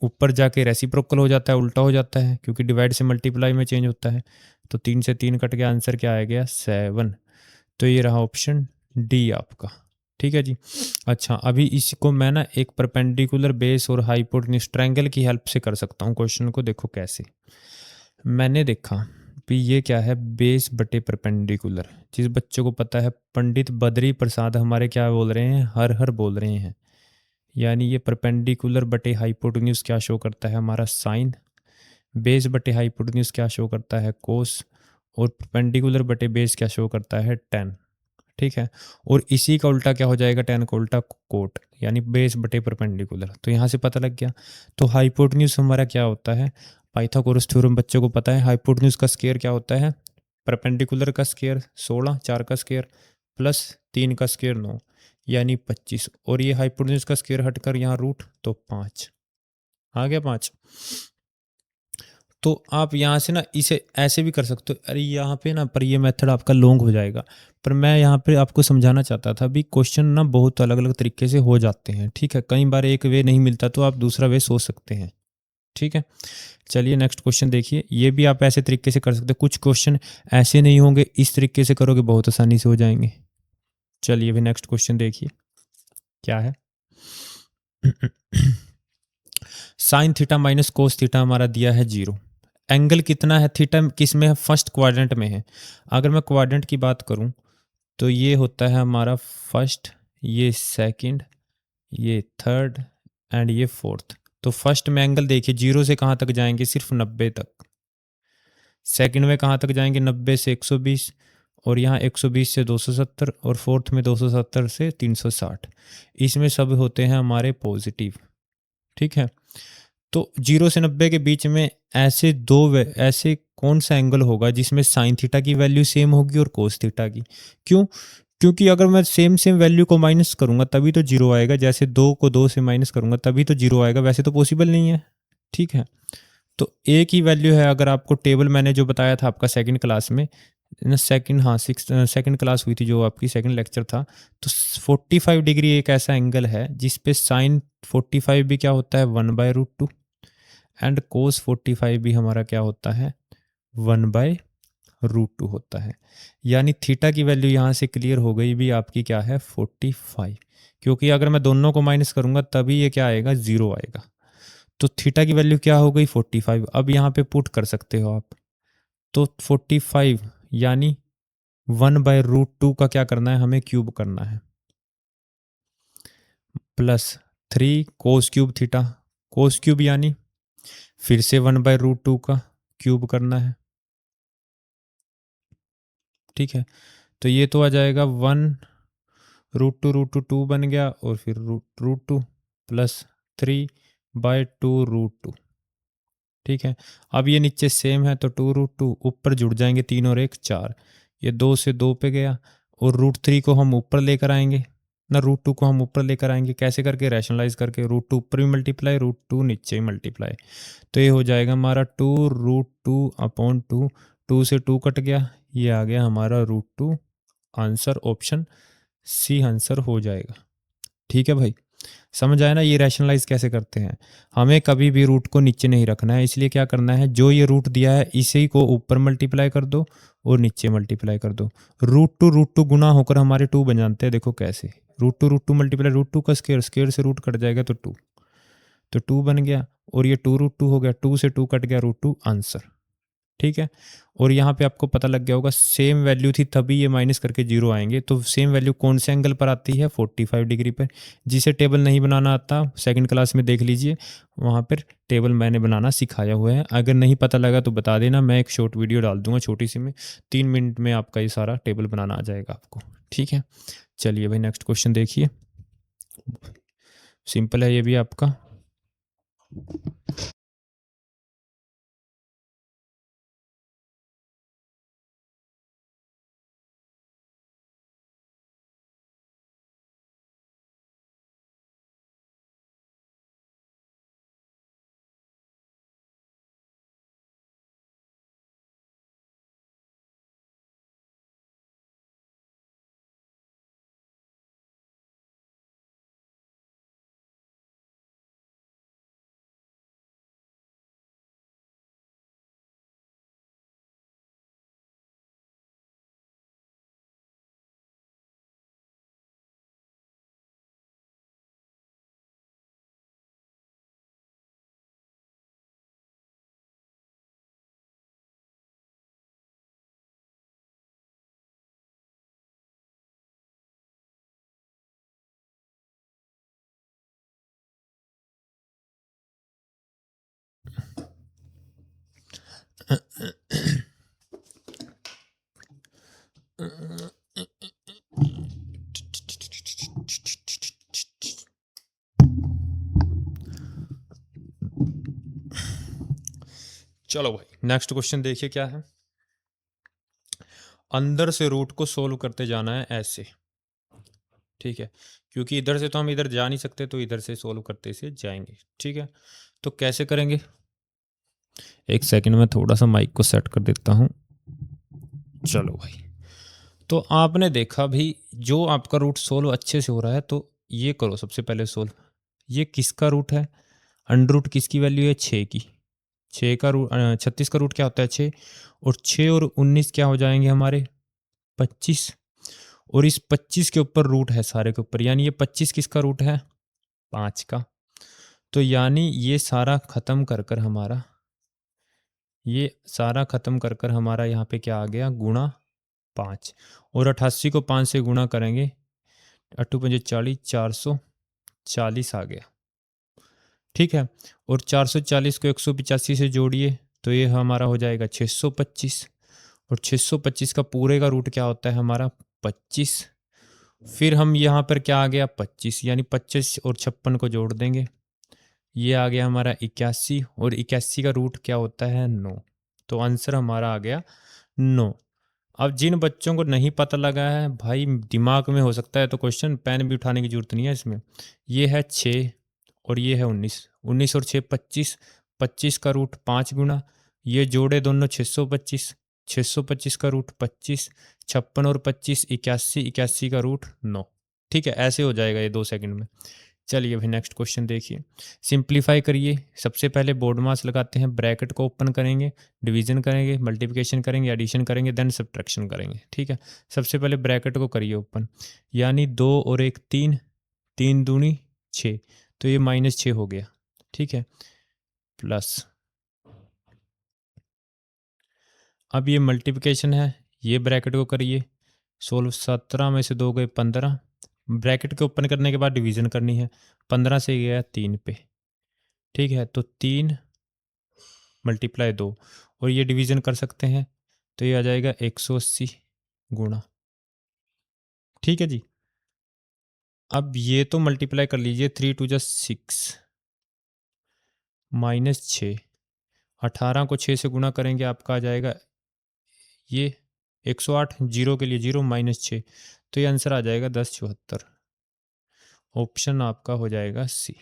ऊपर जाके रेसिप्रोकल हो जाता है, उल्टा हो जाता है, क्योंकि डिवाइड से मल्टीप्लाई में चेंज होता है। तो 3 से 3 कट गया, आंसर क्या आ गया 7। तो ये रहा ऑप्शन डी आपका, ठीक है जी। अच्छा, अभी इसको मैं ना एक परपेंडिकुलर बेस और हाइपोटेन्यूज ट्रायंगल की हेल्प से कर सकता हूँ क्वेश्चन को। देखो कैसे, मैंने देखा भी ये क्या है बेस बटे परपेंडिकुलर, जिस बच्चों को पता है पंडित बद्री प्रसाद हमारे क्या बोल रहे हैं, हर हर बोल रहे हैं, यानी ये परपेंडिकुलर बटे हाइपोटेन्यूज क्या शो करता है हमारा साइन, बेस बटे हाइपोटेन्यूज क्या शो करता है कोस, और परपेंडिकुलर बटे बेस क्या शो करता है 10, ठीक है। और इसी का उल्टा क्या हो जाएगा 10 का उल्टा कोट, यानी बेस बटे परपेंडिकुलर, तो यहाँ से पता लग गया। तो हाइपोटेन्यूज हमारा क्या होता है, पाइथागोरस थ्योरम बच्चों को पता है, हाइपोटेन्यूज का स्क्वायर क्या होता है परपेंडिकुलर का स्क्वायर 16, 4 का स्क्वायर प्लस 3 का स्क्वायर 9, यानी 25, और ये हाइपोटेन्यूज का स्क्वायर हटकर यहाँ रूट, तो 5 आ गया 5। तो आप यहाँ से ना इसे ऐसे भी कर सकते हो। अरे यहाँ पे ना, पर ये मेथड आपका लॉन्ग हो जाएगा। पर मैं यहाँ पे आपको समझाना चाहता था भी, क्वेश्चन ना बहुत अलग अलग तरीके से हो जाते हैं, ठीक है। कई बार एक वे नहीं मिलता तो आप दूसरा वे सोच सकते हैं, ठीक है। चलिए नेक्स्ट क्वेश्चन देखिए। ये भी आप ऐसे तरीके से कर सकते हैं, कुछ क्वेश्चन ऐसे नहीं होंगे, इस तरीके से करोगे बहुत आसानी से हो जाएंगे। चलिए भी नेक्स्ट क्वेश्चन देखिए क्या है। Sine theta minus cos theta हमारा दिया है 0। एंगल कितना है, थीटा किस में है, फर्स्ट क्वाड्रेंट में है। अगर मैं क्वाड्रेंट की बात करूं तो ये होता है हमारा फर्स्ट, ये सेकंड, ये थर्ड एंड ये फोर्थ। तो फर्स्ट में एंगल देखिए 0 से कहाँ तक जाएंगे, सिर्फ 90 तक। सेकंड में कहाँ तक जाएंगे, 90 से 120, और यहाँ 120 से 270, और फोर्थ में 270 से 360। इसमें सब होते हैं हमारे पॉजिटिव, ठीक है। तो 0 से 90 के बीच में ऐसे ऐसे कौन सा एंगल होगा जिसमें साइन थीटा की वैल्यू सेम होगी और कोस थीटा की। क्यों? क्योंकि अगर मैं सेम सेम वैल्यू को माइनस करूंगा तभी तो 0 आएगा। जैसे 2 को 2 से माइनस करूंगा तभी तो 0 आएगा, वैसे तो पॉसिबल नहीं है, ठीक है। तो एक ही वैल्यू है। अगर आपको टेबल मैंने जो बताया था आपका सेकंड क्लास में ना, सेकंड, हाँ सेकंड क्लास हुई थी जो आपकी, सेकंड लेक्चर था, तो 45 डिग्री एक ऐसा एंगल है जिसपे साइन 45 भी क्या होता है, 1/√2, एंड कोस 45 भी हमारा क्या होता है, 1/√2 होता है। यानी थीटा की वैल्यू यहाँ से क्लियर हो गई भी आपकी क्या है, 45। क्योंकि अगर मैं दोनों को माइनस करूंगा तभी ये क्या आएगा, 0 आएगा। तो थीटा की वैल्यू क्या हो गई, 45। अब यहाँ पे पुट कर सकते हो आप। तो 45 यानी 1/√2 का क्या करना है, हमें क्यूब करना है, plus 3 cos cube theta. Cos cube यानी फिर से 1/√2 का क्यूब करना है, ठीक है। तो ये तो आ जाएगा 1√2 बन गया, और फिर √2 प्लस 3/2√2, ठीक है। अब ये नीचे सेम है तो 2√2 ऊपर जुड़ जाएंगे, 3 और 1 4, ये 2 से 2 पे गया, और √3 को हम ऊपर लेकर आएंगे ना, √2 को हम ऊपर लेकर आएंगे कैसे करके, रैशनलाइज करके, √2 ऊपर भी मल्टीप्लाई, √2 नीचे भी मल्टीप्लाई। तो ये हो जाएगा हमारा 2√2/2, 2 से 2 कट गया, ये आ गया हमारा √2। आंसर ऑप्शन सी आंसर हो जाएगा, ठीक है भाई। समझ आया ना ये रैशनलाइज कैसे करते हैं। हमें कभी भी रूट को नीचे नहीं रखना है, इसलिए क्या करना है, जो ये रूट दिया है इसी को ऊपर मल्टीप्लाई कर दो और नीचे मल्टीप्लाई कर दो। √2 गुना होकर हमारे 2 बन जाते हैं, देखो कैसे, √2 मल्टीप्लाई, √2 का स्क्वायर, स्क्वायर से रूट कट जाएगा तो 2, तो 2 बन गया, और ये 2√2 हो गया, 2 से 2 कट गया, √2 आंसर, ठीक है। और यहाँ पे आपको पता लग गया होगा सेम वैल्यू थी तभी ये माइनस करके 0 आएंगे। तो सेम वैल्यू कौन से एंगल पर आती है, 45 डिग्री पर। जिसे टेबल नहीं बनाना आता सेकंड क्लास में देख लीजिए, वहाँ पर टेबल मैंने बनाना सिखाया हुआ है। अगर नहीं पता लगा तो बता देना, मैं एक शॉर्ट वीडियो डाल दूंगा छोटी सी में, 3 मिनट में आपका ये सारा टेबल बनाना आ जाएगा आपको, ठीक है। चलिए भाई नेक्स्ट क्वेश्चन देखिए, सिंपल है ये भी आपका। चलो भाई नेक्स्ट क्वेश्चन देखिए क्या है। अंदर से रूट को सोल्व करते जाना है ऐसे, ठीक है। क्योंकि इधर से तो हम इधर जा नहीं सकते, तो इधर से सोल्व करते से जाएंगे, ठीक है। तो कैसे करेंगे, एक सेकंड में थोड़ा सा माइक को सेट कर देता हूँ। चलो भाई, तो आपने देखा भाई, जो आपका रूट सोल्व अच्छे से हो रहा है, तो ये करो सबसे पहले सोल्व। ये किसका रूट है? अंडर रूट किसकी वैल्यू है? 6 की। 6 का रूट 36 का रूट क्या होता है? 6। और 6 और 19 क्या हो जाएंगे हमारे? 25। और इस 25 के ऊपर रूट है सारे के ऊपर, यानी ये 25 किसका रूट है? 5 का। तो यानी ये सारा खत्म कर कर हमारा, ये सारा खत्म कर कर हमारा यहाँ पे क्या आ गया? गुणा 5। और 88 को 5 से गुणा करेंगे, 8 पंजे 40, 440 आ गया। ठीक है। और 440 को 185 से जोड़िए तो ये हमारा हो जाएगा 625। और 625 का पूरे का रूट क्या होता है हमारा? 25। फिर हम यहाँ पर क्या आ गया? 25, यानी 25 और 56 को जोड़ देंगे, ये आ गया हमारा 81। और 81 का रूट क्या होता है? 9। तो आंसर हमारा आ गया 9। अब जिन बच्चों को नहीं पता लगा है भाई, दिमाग में हो सकता है तो क्वेश्चन पेन भी उठाने की जरूरत नहीं है इसमें। ये है 6 और ये है 19। 19 और 6 25। 25 का रूट 5 गुना, ये जोड़े दोनों 625। 625 का रूट 25। 56 और 25 81। 81 का रूट 9। ठीक है, ऐसे हो जाएगा ये 2 सेकंड में। चलिए भाई नेक्स्ट क्वेश्चन देखिए, सिंप्लीफाई करिए। सबसे पहले बोर्ड मास लगाते हैं, ब्रैकेट को ओपन करेंगे, डिवीजन करेंगे, मल्टीप्लिकेशन करेंगे, एडिशन करेंगे, देन सब्ट्रैक्शन करेंगे। ठीक है, सबसे पहले ब्रैकेट को करिए ओपन, यानी 2 और 1 3, 3 दूनी 6, तो ये -6 हो गया। ठीक है, प्लस, अब ये मल्टीप्लिकेशन है, ये ब्रैकेट को करिए सोल्व। 17 में से 2 गए 15, ब्रैकेट के ओपन करने के बाद डिवीजन करनी है। 15 से गया 3 पे। ठीक है, तो 3 मल्टीप्लाई 2, और ये डिवीजन कर सकते हैं, तो ये आ जाएगा 180 गुणा। ठीक है जी, अब ये तो मल्टीप्लाई कर लीजिए, 3 2 6 -6, 18 को 6 से गुणा करेंगे, आपका आ जाएगा ये 108, जीरो के लिए 0 -6, तो ये आंसर आ जाएगा 1074। ऑप्शन आपका हो जाएगा सी।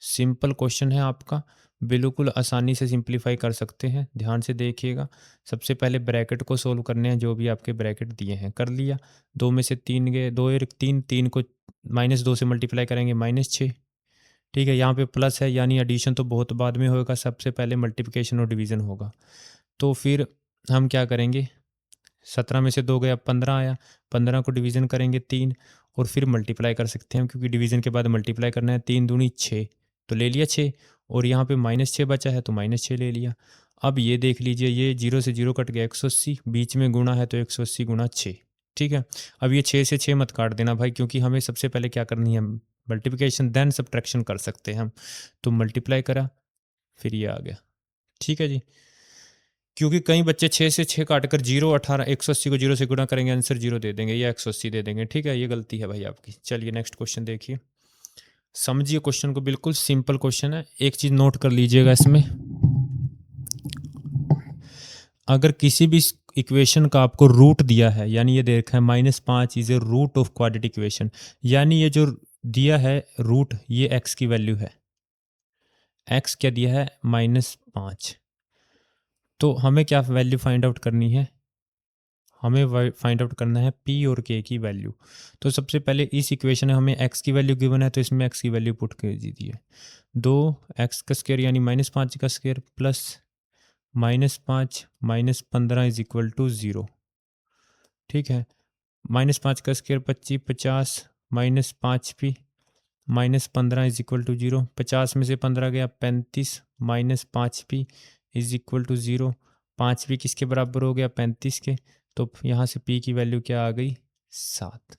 सिंपल क्वेश्चन है आपका, बिल्कुल आसानी से सिंप्लीफाई कर सकते हैं। ध्यान से देखिएगा, सबसे पहले ब्रैकेट को सोल्व करने हैं, जो भी आपके ब्रैकेट दिए हैं कर लिया। 2 में से 3 गए, 2 और 3, 3 को -2 से मल्टीप्लाई करेंगे -6। ठीक है, यहाँ पे प्लस है, यानी एडिशन तो बहुत बाद में होगा, सबसे पहले मल्टीप्लिकेशन और डिवीज़न होगा। तो फिर हम क्या करेंगे, 17 में से 2 गया, 15 आया, 15 को डिवीज़न करेंगे 3, और फिर मल्टीप्लाई कर सकते हैं, क्योंकि डिवीज़न के बाद मल्टीप्लाई करना है। 3 दूनी 6, तो ले लिया 6, और यहाँ पे -6 बचा है तो -6 ले लिया। अब ये देख लीजिए, ये 0 से 0 कट गया 180, बीच में गुणा है तो 180 गुणा 6। ठीक है, अब ये 6 से 6 मत काट देना भाई, क्योंकि हमें सबसे पहले क्या करनी है? मल्टीप्लिकेशन, देन सब्ट्रैक्शन कर सकते हैं हम। तो मल्टीप्लाई करा, फिर ये आ गया। ठीक है जी, क्योंकि कई बच्चे 6 से 6 काट कर 0 18 180 को 0 से गुणा करेंगे, आंसर 0 दे देंगे या 180 दे देंगे। ठीक है, ये गलती है भाई आपकी। चलिए नेक्स्ट क्वेश्चन देखिए, समझिए क्वेश्चन को, बिल्कुल सिंपल क्वेश्चन है। एक चीज़ नोट कर लीजिएगा इसमें, अगर किसी भी इक्वेशन का आपको रूट दिया है, यानी ये देखा है -5 is a root of quadratic equation, यानी ये जो दिया है रूट, ये x की वैल्यू है। x क्या दिया है? -5। तो हमें क्या वैल्यू फाइंड आउट करनी है? हमें फाइंड आउट करना है p और k की वैल्यू। तो सबसे पहले इस इक्वेशन में हमें x की वैल्यू गिवन है, तो इसमें x की वैल्यू पुट कर दीजिए। 2x का स्क्वायर यानी -5 का square plus -5 -15 is equal to 0। ठीक है, -5 का square 25, 50 -5p -15 is equal to 0। 50 में से 15 गया 35, -5p is equal to 0। 5p किसके बराबर हो गया? 35 के। तो यहाँ से p की वैल्यू क्या आ गई? 7।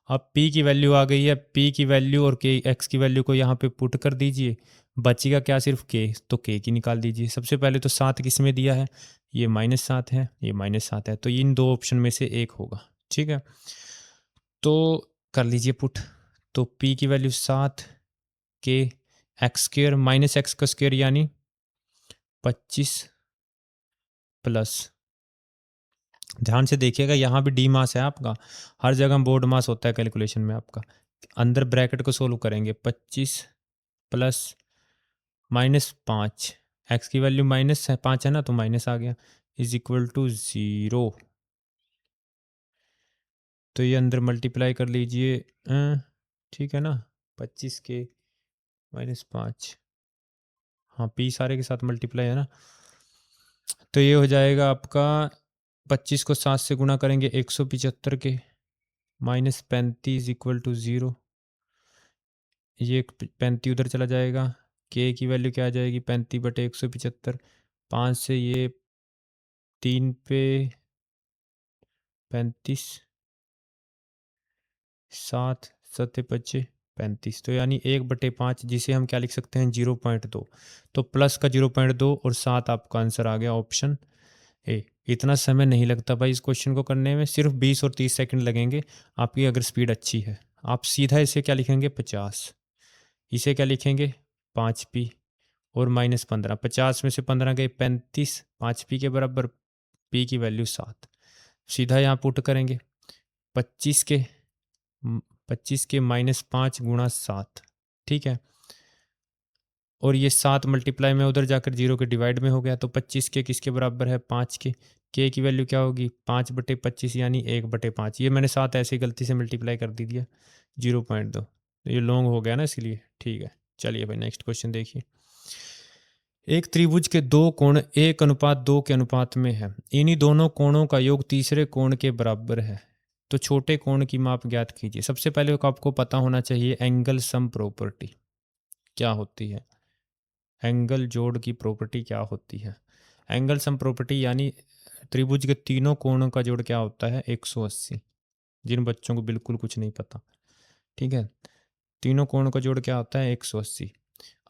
अब p की वैल्यू आ गई है, p की वैल्यू और k x की वैल्यू को यहाँ पे पुट कर दीजिए, बचेगा क्या? सिर्फ k, तो k की निकाल दीजिए। सबसे पहले तो 7 किस में दिया है? ये -7 है, ये -7 है, तो इन दो ऑप्शन में से एक होगा। ठीक है, तो कर लीजिए पुट। तो p की value 7, k x square -x का स्क्र यानी 25 प्लस, ध्यान से देखिएगा यहाँ भी डी मास है आपका, हर जगह बोर्ड मास होता है कैलकुलेशन में आपका। अंदर ब्रैकेट को सोल्व करेंगे, 25 प्लस -5 एक्स की वैल्यू -5 है ना, तो माइनस आ गया, इज इक्वल टू 0। तो ये अंदर मल्टीप्लाई कर लीजिए, ठीक है ना, 25 के -5, हाँ पी सारे के साथ मल्टीप्लाई है ना, तो ये हो जाएगा आपका 25 को 7 से गुणा करेंगे 175 के, -35 इक्वल टू 0। ये 35 उधर चला जाएगा, के की वैल्यू क्या आ जाएगी, 35/175, 5 से ये 3 पे 35, 7 7 बचे 35, तो यानी 1/5, जिसे हम क्या लिख सकते हैं, 0.2। तो प्लस का 0.2 और 7 आपका आंसर आ गया ऑप्शन ए। इतना समय नहीं लगता भाई इस क्वेश्चन को करने में, सिर्फ 20 और 30 सेकंड लगेंगे आपकी अगर स्पीड अच्छी है। आप सीधा इसे क्या लिखेंगे, 50, इसे क्या लिखेंगे 5p और -15, 50 में से 15 गए 35, 5p के बराबर, p की वैल्यू 7, सीधा यहाँ पुट करेंगे 25 के 25 के -5 गुणा 7, ठीक है, और ये 7 मल्टीप्लाई में उधर जाकर 0 के डिवाइड में हो गया, तो 25 के किसके बराबर है, 5 के की वैल्यू क्या होगी 5/25 यानी 1/5। ये मैंने 7 ऐसे गलती से मल्टीप्लाई कर दी दिया 0.2, तो ये लॉन्ग हो गया ना इसलिए, ठीक है। चलिए भाई नेक्स्ट क्वेश्चन देखिए। एक त्रिभुज के दो कोण 1:2 के अनुपात में है, इन्हीं दोनों कोणों का योग तीसरे कोण के बराबर है, तो छोटे कोण की माप ज्ञात कीजिए। सबसे पहले आपको पता होना चाहिए एंगल सम प्रॉपर्टी क्या होती है, एंगल जोड़ की प्रॉपर्टी क्या होती है। एंगल सम प्रॉपर्टी यानी त्रिभुज के तीनों कोणों का जोड़ क्या होता है, 180। जिन बच्चों को बिल्कुल कुछ नहीं पता, ठीक है, तीनों कोणों का जोड़ क्या होता है, 180।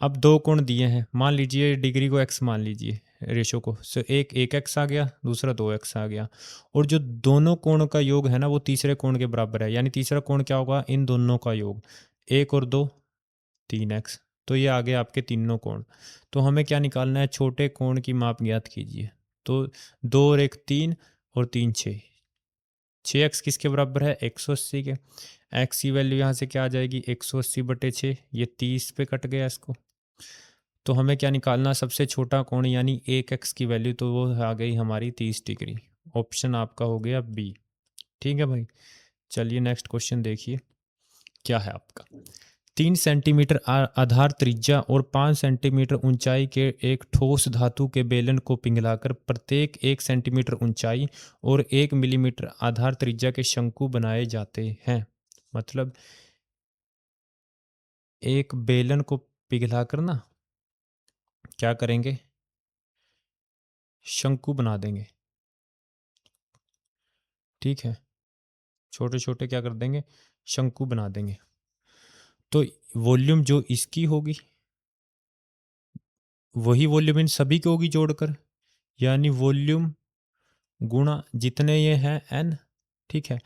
अब दो कोण दिए हैं, मान लीजिए डिग्री को x मान लीजिए, रेशो को, सो एक 1x आ गया, दूसरा 2x आ गया, और जो दोनों कोण का योग है ना वो तीसरे कोण के बराबर है, यानी तीसरा कोण क्या होगा, इन दोनों का योग, 1 और 2 3x, तो ये आ गए आपके तीनों कोण। तो हमें क्या निकालना है, छोटे कोण की माप ज्ञात कीजिए। तो 2 और 1 3 और 3 6, 6x किसके बराबर है, 180 के। x की वैल्यू यहाँ से क्या आ जाएगी, 180/6, ये 30 पे कट गया इसको। तो हमें क्या निकालना, सबसे छोटा कोण यानी 1x की वैल्यू, तो वो आ गई हमारी 30 डिग्री। ऑप्शन आपका हो गया बी, ठीक है भाई। चलिए नेक्स्ट क्वेश्चन देखिए क्या है आपका। 3 सेंटीमीटर आधार त्रिज्या और 5 सेंटीमीटर ऊंचाई के एक ठोस धातु के बेलन को पिघलाकर प्रत्येक 1 सेंटीमीटर ऊंचाई और 1 मिलीमीटर आधार त्रिज्या के शंकु बनाए जाते हैं। मतलब एक बेलन को पिघलाकर ना क्या करेंगे, शंकु बना देंगे, ठीक है, छोटे छोटे क्या कर देंगे, शंकु बना देंगे। तो वॉल्यूम जो इसकी होगी वही वॉल्यूम इन सभी की होगी जोड़कर, यानी वॉल्यूम गुणा जितने ये हैं n, ठीक है।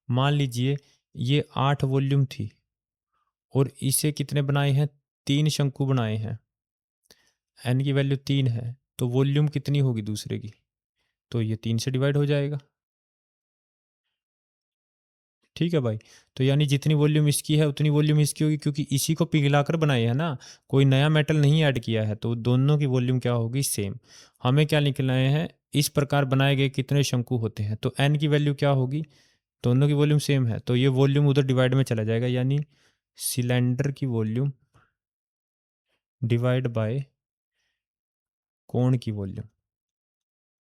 मान लीजिए ये 8 वॉल्यूम थी और इसे कितने बनाए हैं, 3 शंकु बनाए हैं, n की वैल्यू 3 है, तो वॉल्यूम कितनी होगी दूसरे की, तो ये 3 से डिवाइड हो जाएगा, ठीक है भाई। तो यानी जितनी वॉल्यूम इसकी है उतनी वॉल्यूम इसकी होगी, क्योंकि इसी को पिघलाकर बनाए है ना, कोई नया मेटल नहीं ऐड किया है, तो दोनों की वॉल्यूम क्या होगी, सेम। हमें क्या निकलना है, इस प्रकार बनाए गए कितने शंकु होते हैं, तो n की वैल्यू क्या होगी, दोनों की वॉल्यूम सेम है, तो ये वॉल्यूम उधर डिवाइड में चला जाएगा, यानी सिलेंडर की वॉल्यूम डिवाइड बाय कोण की वॉल्यूम,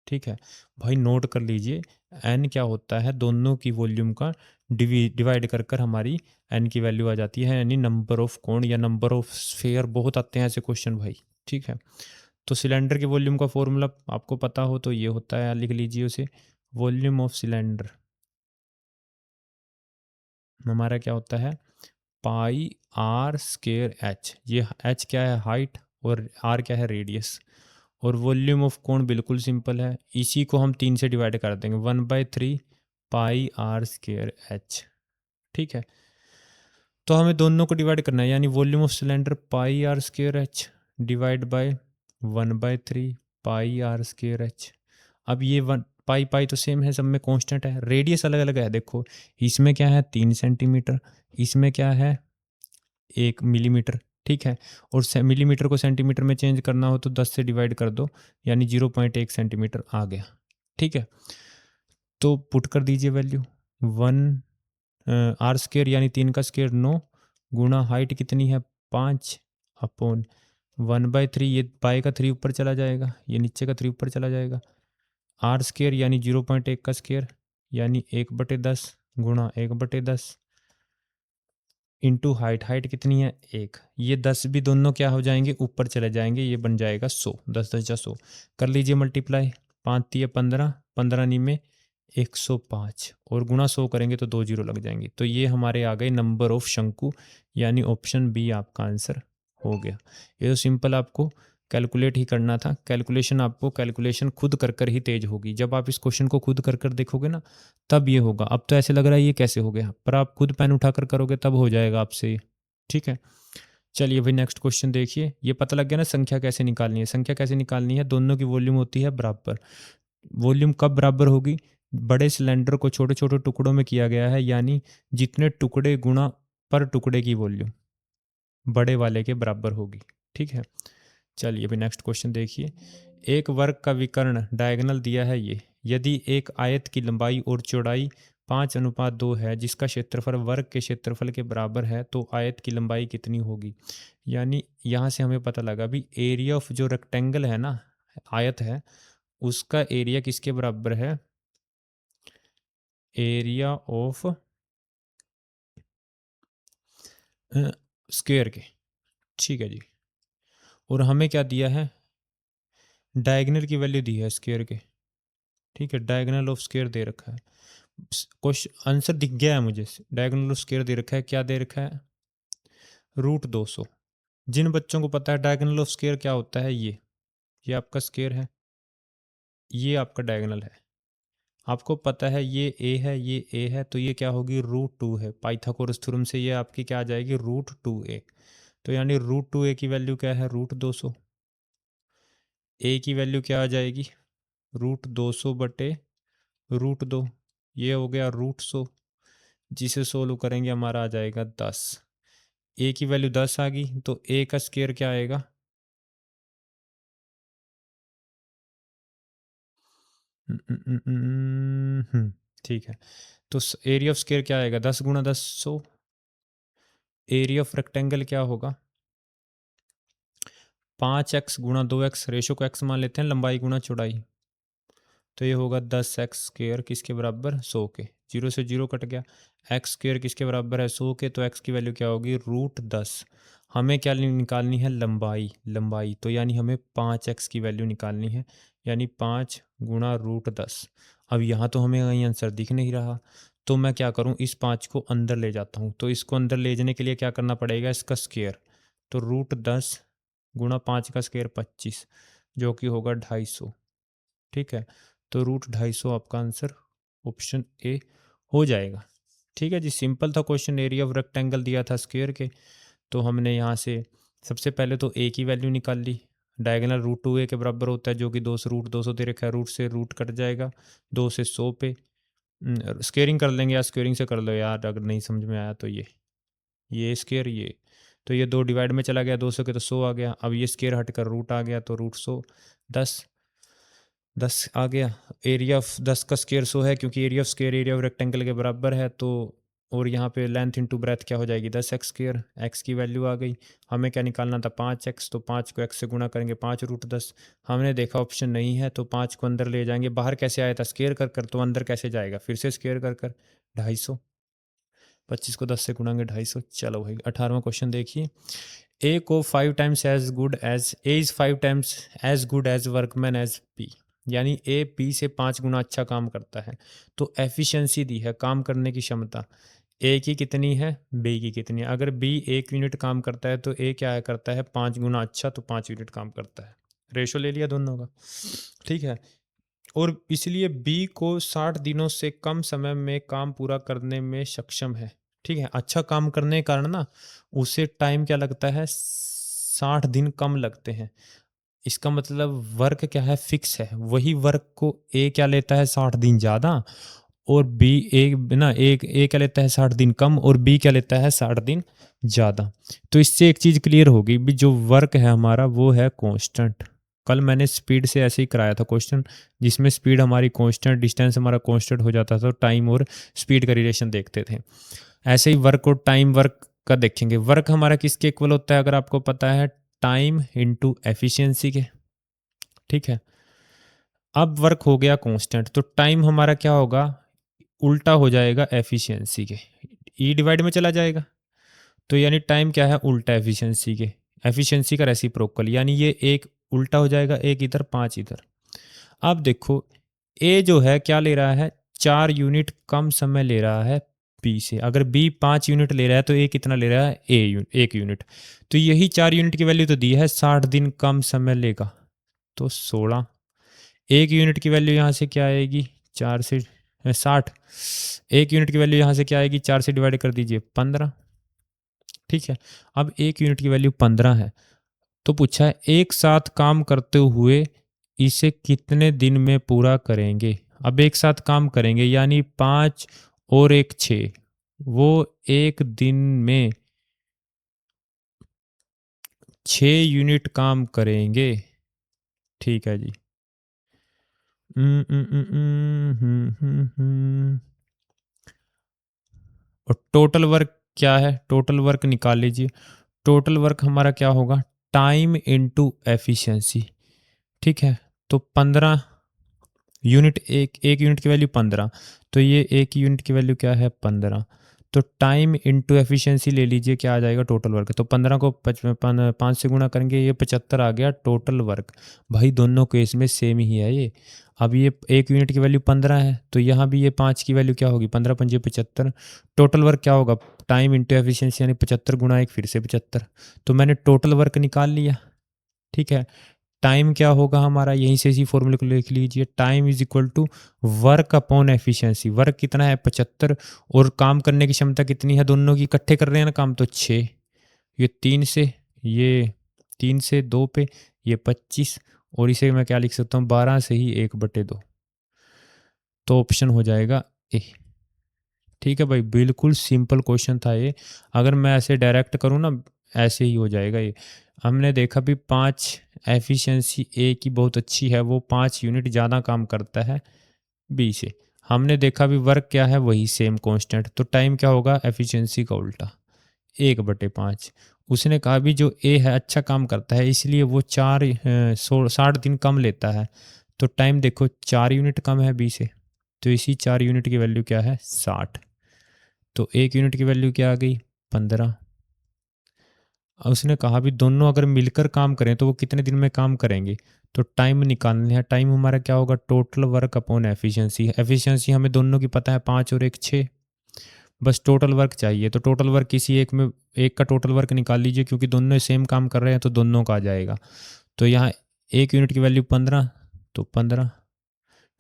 ठीक है भाई। नोट कर लीजिए n क्या होता है, दोनों की वॉल्यूम का डिवाइड कर कर हमारी n की वैल्यू आ जाती है, यानी नंबर ऑफ कोण या नंबर ऑफ स्फीयर, बहुत आते हैं ऐसे क्वेश्चन भाई, ठीक है। तो सिलेंडर के वॉल्यूम का फॉर्मूला आपको पता हो तो ये होता है, लिख लीजिए उसे, वॉल्यूम ऑफ सिलेंडर हमारा क्या होता है, πr²h। ये h क्या है, हाइट, और r क्या है, रेडियस। और वॉल्यूम ऑफ कोण बिल्कुल सिंपल है, इसी को हम 3 से डिवाइड कर देंगे, 1/3 πr²h, ठीक है। तो हमें दोनों को डिवाइड करना है, यानी volume of cylinder πr² divide by 1/3 πr²h। अब ये पाई पाई तो सेम है, सब में कांस्टेंट है, रेडियस अलग अलग है, देखो इसमें क्या है 3 सेंटीमीटर, इसमें क्या है 1 मिलीमीटर, ठीक है। और मिलीमीटर को सेंटीमीटर में चेंज करना हो तो 10 से डिवाइड कर दो, यानी 0.1 सेंटीमीटर आ गया। ठीक है, तो पुट कर दीजिए वैल्यू 1 r² यानी 3 का स्क्वायर 9 गुणा हाइट कितनी है 5 अपॉन 1/3, ये बाय का 3 ऊपर चला जाएगा, ये नीचे का 3 ऊपर चला जाएगा। r² यानी 0.1 का स्क्वायर यानी 1/10 गुणा 1/10 इंटू हाइट, हाइट कितनी है 1, ये 10 भी दोनों क्या हो जाएंगे ऊपर चले जाएंगे, ये बन जाएगा 100, 10 10 100 कर लीजिए मल्टीप्लाई, 5 3 15, 15 नी में 105 और गुणा 100 करेंगे तो 2 जीरो लग जाएंगे। तो ये हमारे आ गए नंबर ऑफ शंकु, यानी ऑप्शन बी आपका आंसर हो गया। ये तो सिंपल आपको कैलकुलेट ही करना था, कैलकुलेशन आपको कैलकुलेशन खुद कर कर ही तेज होगी। जब आप इस क्वेश्चन को खुद कर कर देखोगे ना तब ये होगा। अब तो ऐसे लग रहा है ये कैसे हो गया, पर आप खुद पेन उठा कर करोगे तब हो जाएगा आपसे ये। ठीक है, चलिए भाई नेक्स्ट क्वेश्चन देखिए। ये पता लग गया ना संख्या कैसे निकालनी है। संख्या कैसे निकालनी है, दोनों की वॉल्यूम होती है बराबर। वॉल्यूम कब बराबर होगी, बड़े सिलेंडर को छोटे छोटे टुकड़ों में किया गया है, यानी जितने टुकड़े गुणा पर टुकड़े की वॉल्यूम बड़े वाले के बराबर होगी। ठीक है, चलिए अभी नेक्स्ट क्वेश्चन देखिए। एक वर्ग का विकर्ण डायगोनल दिया है ये, यदि एक आयत की लंबाई और चौड़ाई 5:2 है जिसका क्षेत्रफल वर्ग के क्षेत्रफल के बराबर है तो आयत की लंबाई कितनी होगी। यानी यहाँ से हमें पता लगा भी एरिया ऑफ जो रेक्टेंगल है ना, आयत है, उसका एरिया किसके बराबर है, एरिया ऑफ स्क्वायर के। ठीक है जी, और हमें क्या दिया है, डायगोनल की वैल्यू दी है स्क्वायर के। ठीक है, डायगोनल ऑफ स्क्वायर दे रखा है, क्वेश्चन आंसर दिख गया है मुझे। डायगोनल ऑफ स्क्वायर दे रखा है, क्या दे रखा है, √200। जिन बच्चों को पता है डायगोनल ऑफ स्क्वायर क्या होता है, ये आपका स्क्वायर है, ये आपका डायगोनल है। आपको पता है ये ए है, ये ए है, तो ये क्या होगी √2 है। पाइथागोरस थ्योरम से ये आपकी क्या आ जाएगी √2a। तो यानी √2a की वैल्यू क्या है √200, ए की वैल्यू क्या आ जाएगी √200 बटे √2, ये हो गया √100, जिसे सोल्व करेंगे हमारा आ जाएगा 10। ए की वैल्यू 10 आ गई तो ए का स्क्वायर क्या आएगा, ठीक है, तो एरिया ऑफ स्क्वायर क्या आएगा 10 गुणा 10 100। एरिया ऑफ रेक्टेंगल क्या होगा 5x गुणा 2x, रेशो को x मान लेते हैं, लंबाई गुणा चौड़ाई, तो ये होगा 10x स्क्वायर किसके बराबर 100 के, 0 से 0 कट गया। x स्क्वायर किसके बराबर है 100 के, तो x की वैल्यू क्या होगी √10। हमें क्या निकालनी है लंबाई, लंबाई तो यानी हमें 5x की वैल्यू निकालनी है, यानी 5 गुणा √10। अब यहाँ तो हमें कहीं आंसर दिख नहीं रहा, तो मैं क्या करूँ, इस 5 को अंदर ले जाता हूँ। तो इसको अंदर ले जाने के लिए क्या करना पड़ेगा, इसका स्क्वायर, तो √10 गुणा 5 का स्क्वायर 25, जो कि होगा 250। ठीक है, तो √250 आपका आंसर ऑप्शन ए हो जाएगा। ठीक है जी, सिंपल था क्वेश्चन, एरिया ऑफ रेक्टेंगल दिया था स्क्वायर के, तो हमने यहाँ से सबसे पहले तो ए की वैल्यू निकाल ली। डायगोनल √2a के बराबर होता है, जो कि 2 से √200 दे रखा है, रूट से रूट कट जाएगा, 2 से 100 पे स्क्वेयरिंग कर लेंगे, या स्क्वेयरिंग से कर लो यार अगर नहीं समझ में आया तो। ये स्क्वेयर, ये तो ये 2 डिवाइड में चला गया, 200 के तो 100 आ गया। अब ये स्क्वेयर हट कर रूट आ गया, तो √100 10 आ गया। एरिया ऑफ 10 का स्क्वायर 100 है, क्योंकि area of square area of rectangle के बराबर है, तो और यहाँ पे लेंथ इंटू ब्रेथ क्या हो जाएगी 10x स्क्वायर। एक्स की वैल्यू आ गई, हमें क्या निकालना था 5x, तो 5 को x से गुणा करेंगे 5√10। हमने देखा ऑप्शन नहीं है तो 5 को अंदर ले जाएंगे, बाहर कैसे आया था स्क्वायर कर कर, तो अंदर कैसे जाएगा, फिर से स्क्वायर कर कर 250, 25 को 10 से गुणाएंगे 250। चलो भाई 18वां क्वेश्चन देखिए। ए को 5 times as good as, A is 5 times as good as workman as B, यानी ए बी से 5 गुना अच्छा काम करता है। तो एफिशिएंसी दी है, काम करने की क्षमता, ए की कितनी है बी की कितनी है। अगर बी 1 यूनिट काम करता है तो ए क्या करता है 5 गुना अच्छा, तो 5 यूनिट काम करता है। रेशो ले लिया दोनों का। ठीक है, और इसलिए बी को 60 दिनों से कम समय में काम पूरा करने में सक्षम है। ठीक है, अच्छा काम करने के कारण ना उसे टाइम क्या लगता है 60 दिन कम लगते हैं। इसका मतलब वर्क क्या है फिक्स है, वही वर्क को ए क्या लेता है 60 दिन ज़्यादा, और बी एक ना एक ए क्या लेता है 60 दिन कम और बी क्या लेता है 60 दिन ज़्यादा। तो इससे एक चीज़ क्लियर होगी भी, जो वर्क है हमारा वो है कांस्टेंट। कल मैंने स्पीड से ऐसे ही कराया था क्वेश्चन, जिसमें स्पीड हमारी कांस्टेंट, डिस्टेंस हमारा कांस्टेंट हो जाता था, तो टाइम और स्पीड का रिलेशन देखते थे। ऐसे ही वर्क और टाइम वर्क का देखेंगे। वर्क हमारा किसके इक्वल होता है, अगर आपको पता है, टाइम इनटू एफिशिएंसी के। ठीक है, अब वर्क हो गया कांस्टेंट, तो टाइम हमारा क्या होगा, उल्टा हो जाएगा एफिशिएंसी के, ई डिवाइड में चला जाएगा। तो यानी टाइम क्या है, उल्टा एफिशिएंसी के, एफिशिएंसी का रेसिप्रोकल, यानी ये एक उल्टा हो जाएगा, एक इधर 5 इधर। अब देखो ए जो है क्या ले रहा है, 4 यूनिट कम समय ले रहा है बी से। अगर बी 5 यूनिट ले रहा है तो ए कितना ले रहा है, ए 1 यूनिट। तो यही 4 यूनिट की वैल्यू तो दी है, 60 दिन कम समय लेगा, तो 16। 1 यूनिट की वैल्यू यहाँ से क्या आएगी, 4 से 60। 1 यूनिट की वैल्यू यहाँ से क्या आएगी, 4 से डिवाइड कर दीजिए 15। ठीक है, अब 1 यूनिट की वैल्यू 15 है, तो पूछा है एक साथ काम करते हुए इसे कितने दिन में पूरा करेंगे। अब एक साथ काम करेंगे यानी 5 और 1 6, वो एक दिन में 6 यूनिट काम करेंगे। ठीक है जी। और टोटल वर्क क्या है, टोटल वर्क निकाल लीजिए। टोटल वर्क हमारा क्या होगा, टाइम इनटू एफिशिएंसी। ठीक है, तो 15 यूनिट, एक यूनिट की वैल्यू 15, तो ये एक यूनिट की वैल्यू क्या है 15। तो टाइम इनटू एफिशिएंसी ले लीजिए, क्या आ जाएगा टोटल वर्क। तो 15 को 5 से गुणा करेंगे, ये 75 आ गया टोटल वर्क। भाई दोनों केस में सेम ही है ये। अब ये एक यूनिट की वैल्यू 15 है, तो यहाँ भी ये 5 की वैल्यू क्या होगी, 15 पंजे 75। टोटल वर्क क्या होगा, टाइम इंटू एफिशिएंसी, यानी 75 गुणा 1 फिर से 75। तो मैंने टोटल वर्क निकाल लिया। ठीक है, टाइम क्या होगा हमारा, यहीं से इसी फॉर्मूले को लिख लीजिए, time is equal to work upon efficiency. Work कितना है 75, और काम करने की क्षमता कितनी है, दोनों की इकट्ठे कर रहे हैं ना काम, तो 6। ये 3 से, ये 3 से 2 पे, ये 25, और इसे मैं क्या लिख सकता हूँ, 12 से ही 1/2। तो ऑप्शन हो जाएगा ए। ठीक है भाई, बिल्कुल सिंपल क्वेश्चन था ये। अगर मैं ऐसे डायरेक्ट करूँ ना, ऐसे ही हो जाएगा ये। हमने देखा भी 5 एफिशिएंसी ए की बहुत अच्छी है, वो 5 यूनिट ज़्यादा काम करता है बी से। हमने देखा भी वर्क क्या है, वही सेम कांस्टेंट, तो टाइम क्या होगा, एफिशिएंसी का उल्टा 1/5। उसने कहा भी जो ए है अच्छा काम करता है, इसलिए वो 60 दिन कम लेता है। तो टाइम देखो 4 यूनिट कम है बी से, तो इसी 4 यूनिट की वैल्यू क्या है 60। तो 1 यूनिट की वैल्यू क्या आ गई 15। उसने कहा भी दोनों अगर मिलकर काम करें तो वो कितने दिन में काम करेंगे। तो टाइम निकालने हैं, टाइम हमारा क्या होगा, total work upon efficiency. Efficiency हमें दोनों की पता है, 5 और 1 6, बस टोटल वर्क चाहिए। तो टोटल वर्क किसी एक में, एक का टोटल वर्क निकाल लीजिए, क्योंकि दोनों सेम काम कर रहे हैं तो दोनों का आ जाएगा। तो यहाँ 1 यूनिट की वैल्यू 15, तो 15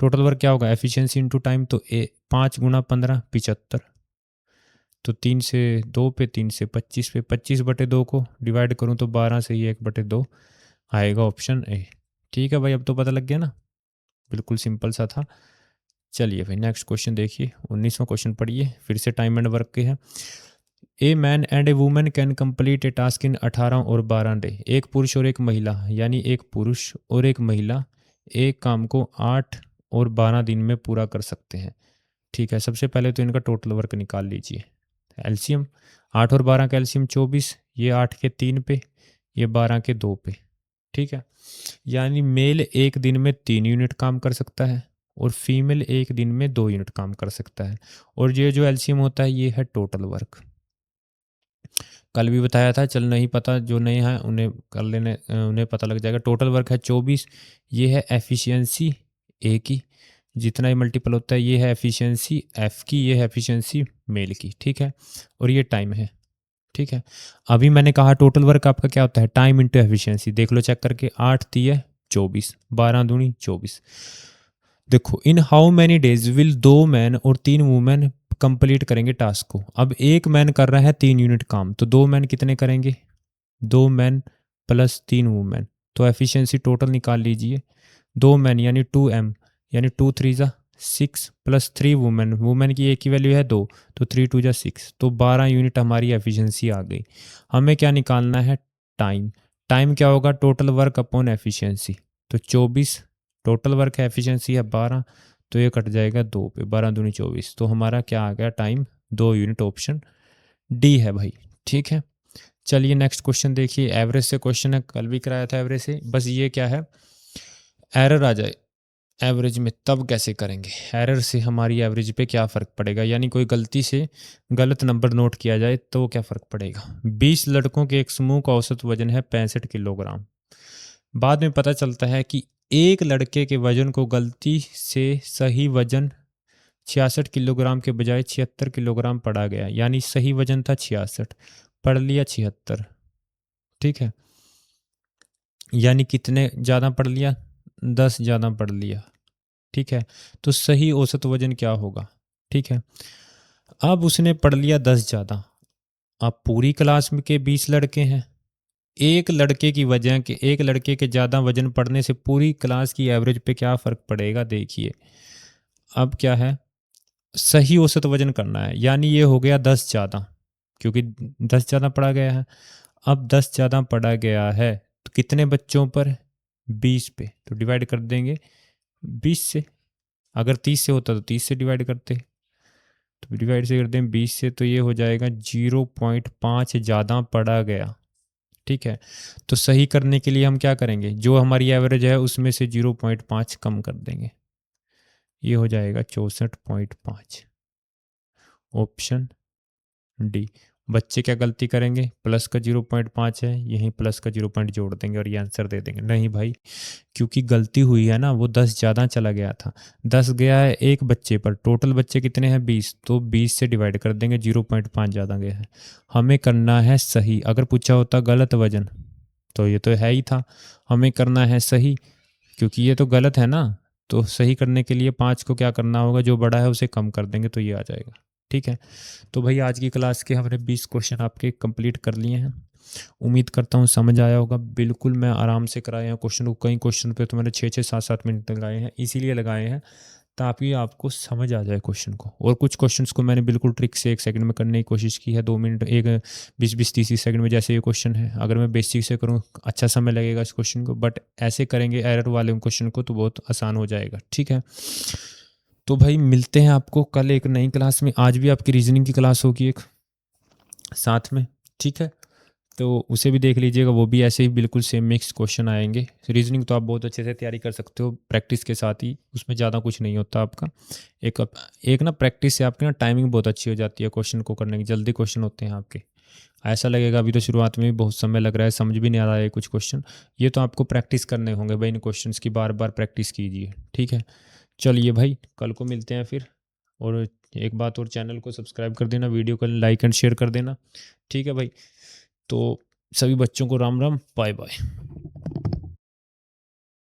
टोटल वर्क क्या होगा, एफिशिएंसी इंटू टाइम, तो 5 गुणा 15 75। तो 3 से 2 पे, 3 से 25 पे, 25/2 को डिवाइड करूँ तो 12 से ही 1/2 आएगा, ऑप्शन ए। ठीक है भाई, अब तो पता लग गया ना, बिल्कुल सिंपल सा था। चलिए भाई नेक्स्ट क्वेश्चन देखिए, 19वां क्वेश्चन पढ़िए, फिर से टाइम एंड वर्क के हैं। A man and A women can complete A task in 18 और 12 डे। एक पुरुष और एक महिला, यानी एक पुरुष और एक महिला एक काम को 8 और 12 दिन में पूरा कर सकते हैं। ठीक है, सबसे पहले तो इनका टोटल वर्क निकाल लीजिए। एलसीएम 8 और 12 का एलसीएम 24, ये 8 के 3 पे, ये 12 के 2 पे। ठीक है, यानी मेल एक दिन में 3 यूनिट काम कर सकता है और फीमेल एक दिन में 2 यूनिट काम कर सकता है। और ये जो एलसीएम होता है ये है टोटल वर्क। कल भी बताया था, चल नहीं पता जो नहीं है उन्हें कर लेने, उन्हें पता लग जाएगा। टोटल वर्क है 24, ये है एफिशिएंसी ए की, जितना ही मल्टीपल होता है ये है एफिशिएंसी एफ की, ये है एफिशिएंसी मेल की। ठीक है, और ये टाइम है। ठीक है, अभी मैंने कहा टोटल वर्क आपका क्या होता है, टाइम इंटू एफिशिएंसी। देख लो चेक करके, 8 3 24, 12 दूनी 24। देखो in how many days will 2 man और 3 वुमेन कंप्लीट करेंगे टास्क को। अब एक मैन कर रहा है 3 यूनिट काम, तो 2 मैन कितने करेंगे, 2 मैन प्लस 3 वुमेन। तो एफिशिएंसी टोटल निकाल लीजिए, 2 मैन यानी 2m, यानी 2 3 ज़ा 6 + 3 वुमेन, वुमेन की एक की वैल्यू है 2, तो 3 × 2 = 6, तो 12 यूनिट हमारी एफिशिएंसी आ गई। हमें क्या निकालना है? टाइम। टाइम क्या होगा? टोटल वर्क अपॉन एफिशिएंसी, तो 24 टोटल वर्क है, एफिशिएंसी है 12, तो ये कट जाएगा 2 पे, 12 दूनी 24, तो हमारा क्या आ गया? टाइम 2 यूनिट, ऑप्शन डी है भाई। ठीक है, चलिए नेक्स्ट क्वेश्चन देखिए। एवरेज से क्वेश्चन है, कल भी कराया था एवरेज से, बस ये क्या है, एरर आ जाए एवरेज में तब कैसे करेंगे? एरर से हमारी एवरेज पे क्या फ़र्क पड़ेगा, यानी कोई गलती से गलत नंबर नोट किया जाए तो क्या फ़र्क पड़ेगा? 20 लड़कों के एक समूह का औसत वजन है 65 किलोग्राम। बाद में पता चलता है कि एक लड़के के वजन को गलती से सही वजन 66 किलोग्राम के बजाय 76 किलोग्राम पढ़ा गया, यानी सही वजन था 66, पढ़ लिया 76। ठीक है, यानी कितने ज़्यादा पढ़ लिया? 10 ज़्यादा पढ़ लिया। ठीक है, तो सही औसत वजन क्या होगा? ठीक है, अब उसने पढ़ लिया 10 ज़्यादा। अब पूरी क्लास में के 20 लड़के हैं, एक लड़के की वजह के एक लड़के के ज़्यादा वजन पढ़ने से पूरी क्लास की एवरेज पे क्या फ़र्क पड़ेगा? देखिए, अब क्या है, सही औसत वजन करना है, यानी ये हो गया 10 ज़्यादा, क्योंकि 10 ज़्यादा पढ़ा गया है। अब 10 ज़्यादा पढ़ा गया है तो कितने बच्चों पर? 20 पे, तो डिवाइड कर देंगे 20 से। अगर 30 से होता तो 30 से डिवाइड करते, तो डिवाइड से करते हैं 20 से, तो ये हो जाएगा 0.5 ज़्यादा पढ़ा गया। ठीक है, तो सही करने के लिए हम क्या करेंगे? जो हमारी एवरेज है उसमें से 0.5 कम कर देंगे, ये हो जाएगा 64.5, ऑप्शन डी। बच्चे क्या गलती करेंगे? प्लस का 0.5 है, यहीं प्लस का 0 पॉइंट जोड़ देंगे और ये आंसर दे देंगे। नहीं भाई, क्योंकि गलती हुई है ना, वो 10 ज़्यादा चला गया था, 10 गया है एक बच्चे पर, टोटल बच्चे कितने हैं? 20, तो 20 से डिवाइड कर देंगे, 0.5 ज़्यादा गया है। हमें करना है सही, अगर पूछा होता गलत वजन तो ये तो है ही था, हमें करना है सही, क्योंकि ये तो गलत है ना, तो सही करने के लिए 5 को क्या करना होगा? जो बड़ा है उसे कम कर देंगे, तो ये आ जाएगा। ठीक है, तो भाई आज की क्लास के हमने 20 क्वेश्चन आपके कंप्लीट कर लिए हैं। उम्मीद करता हूँ समझ आया होगा। बिल्कुल मैं आराम से कराया हैं क्वेश्चन को, कई क्वेश्चन पे तो मैंने 6-6 7-7 मिनट लगाए हैं, इसीलिए लगाए हैं ताकि आपको समझ आ जाए क्वेश्चन को। और कुछ क्वेश्चंस को मैंने बिल्कुल ट्रिक से 1 सेकंड में करने की कोशिश की है, 2 मिनट, 20-20-30 सेकंड में, जैसे ये क्वेश्चन है। अगर मैं बेसिक से करूँ अच्छा समय लगेगा इस क्वेश्चन को, बट ऐसे करेंगे एरर वाले क्वेश्चन को तो बहुत आसान हो जाएगा। ठीक है, तो भाई मिलते हैं आपको कल एक नई क्लास में। आज भी आपकी रीजनिंग की क्लास होगी एक साथ में। ठीक है, तो उसे भी देख लीजिएगा, वो भी ऐसे ही बिल्कुल सेम मिक्स क्वेश्चन आएंगे। रीजनिंग तो आप बहुत अच्छे से तैयारी कर सकते हो प्रैक्टिस के साथ ही, उसमें ज़्यादा कुछ नहीं होता आपका। एक एक ना प्रैक्टिस से आपकी ना टाइमिंग बहुत अच्छी हो जाती है क्वेश्चन को करने की, जल्दी क्वेश्चन होते हैं आपके। ऐसा लगेगा अभी तो शुरुआत में भी बहुत समय लग रहा है, समझ भी नहीं आ रहा है कुछ क्वेश्चन, ये तो आपको प्रैक्टिस करने होंगे भाई, इन क्वेश्चन की बार बार प्रैक्टिस कीजिए। ठीक है, चलिए भाई कल को मिलते हैं फिर। और एक बात और, चैनल को सब्सक्राइब कर देना, वीडियो को लाइक एंड शेयर कर देना। ठीक है भाई, तो सभी बच्चों को राम राम, बाय बाय।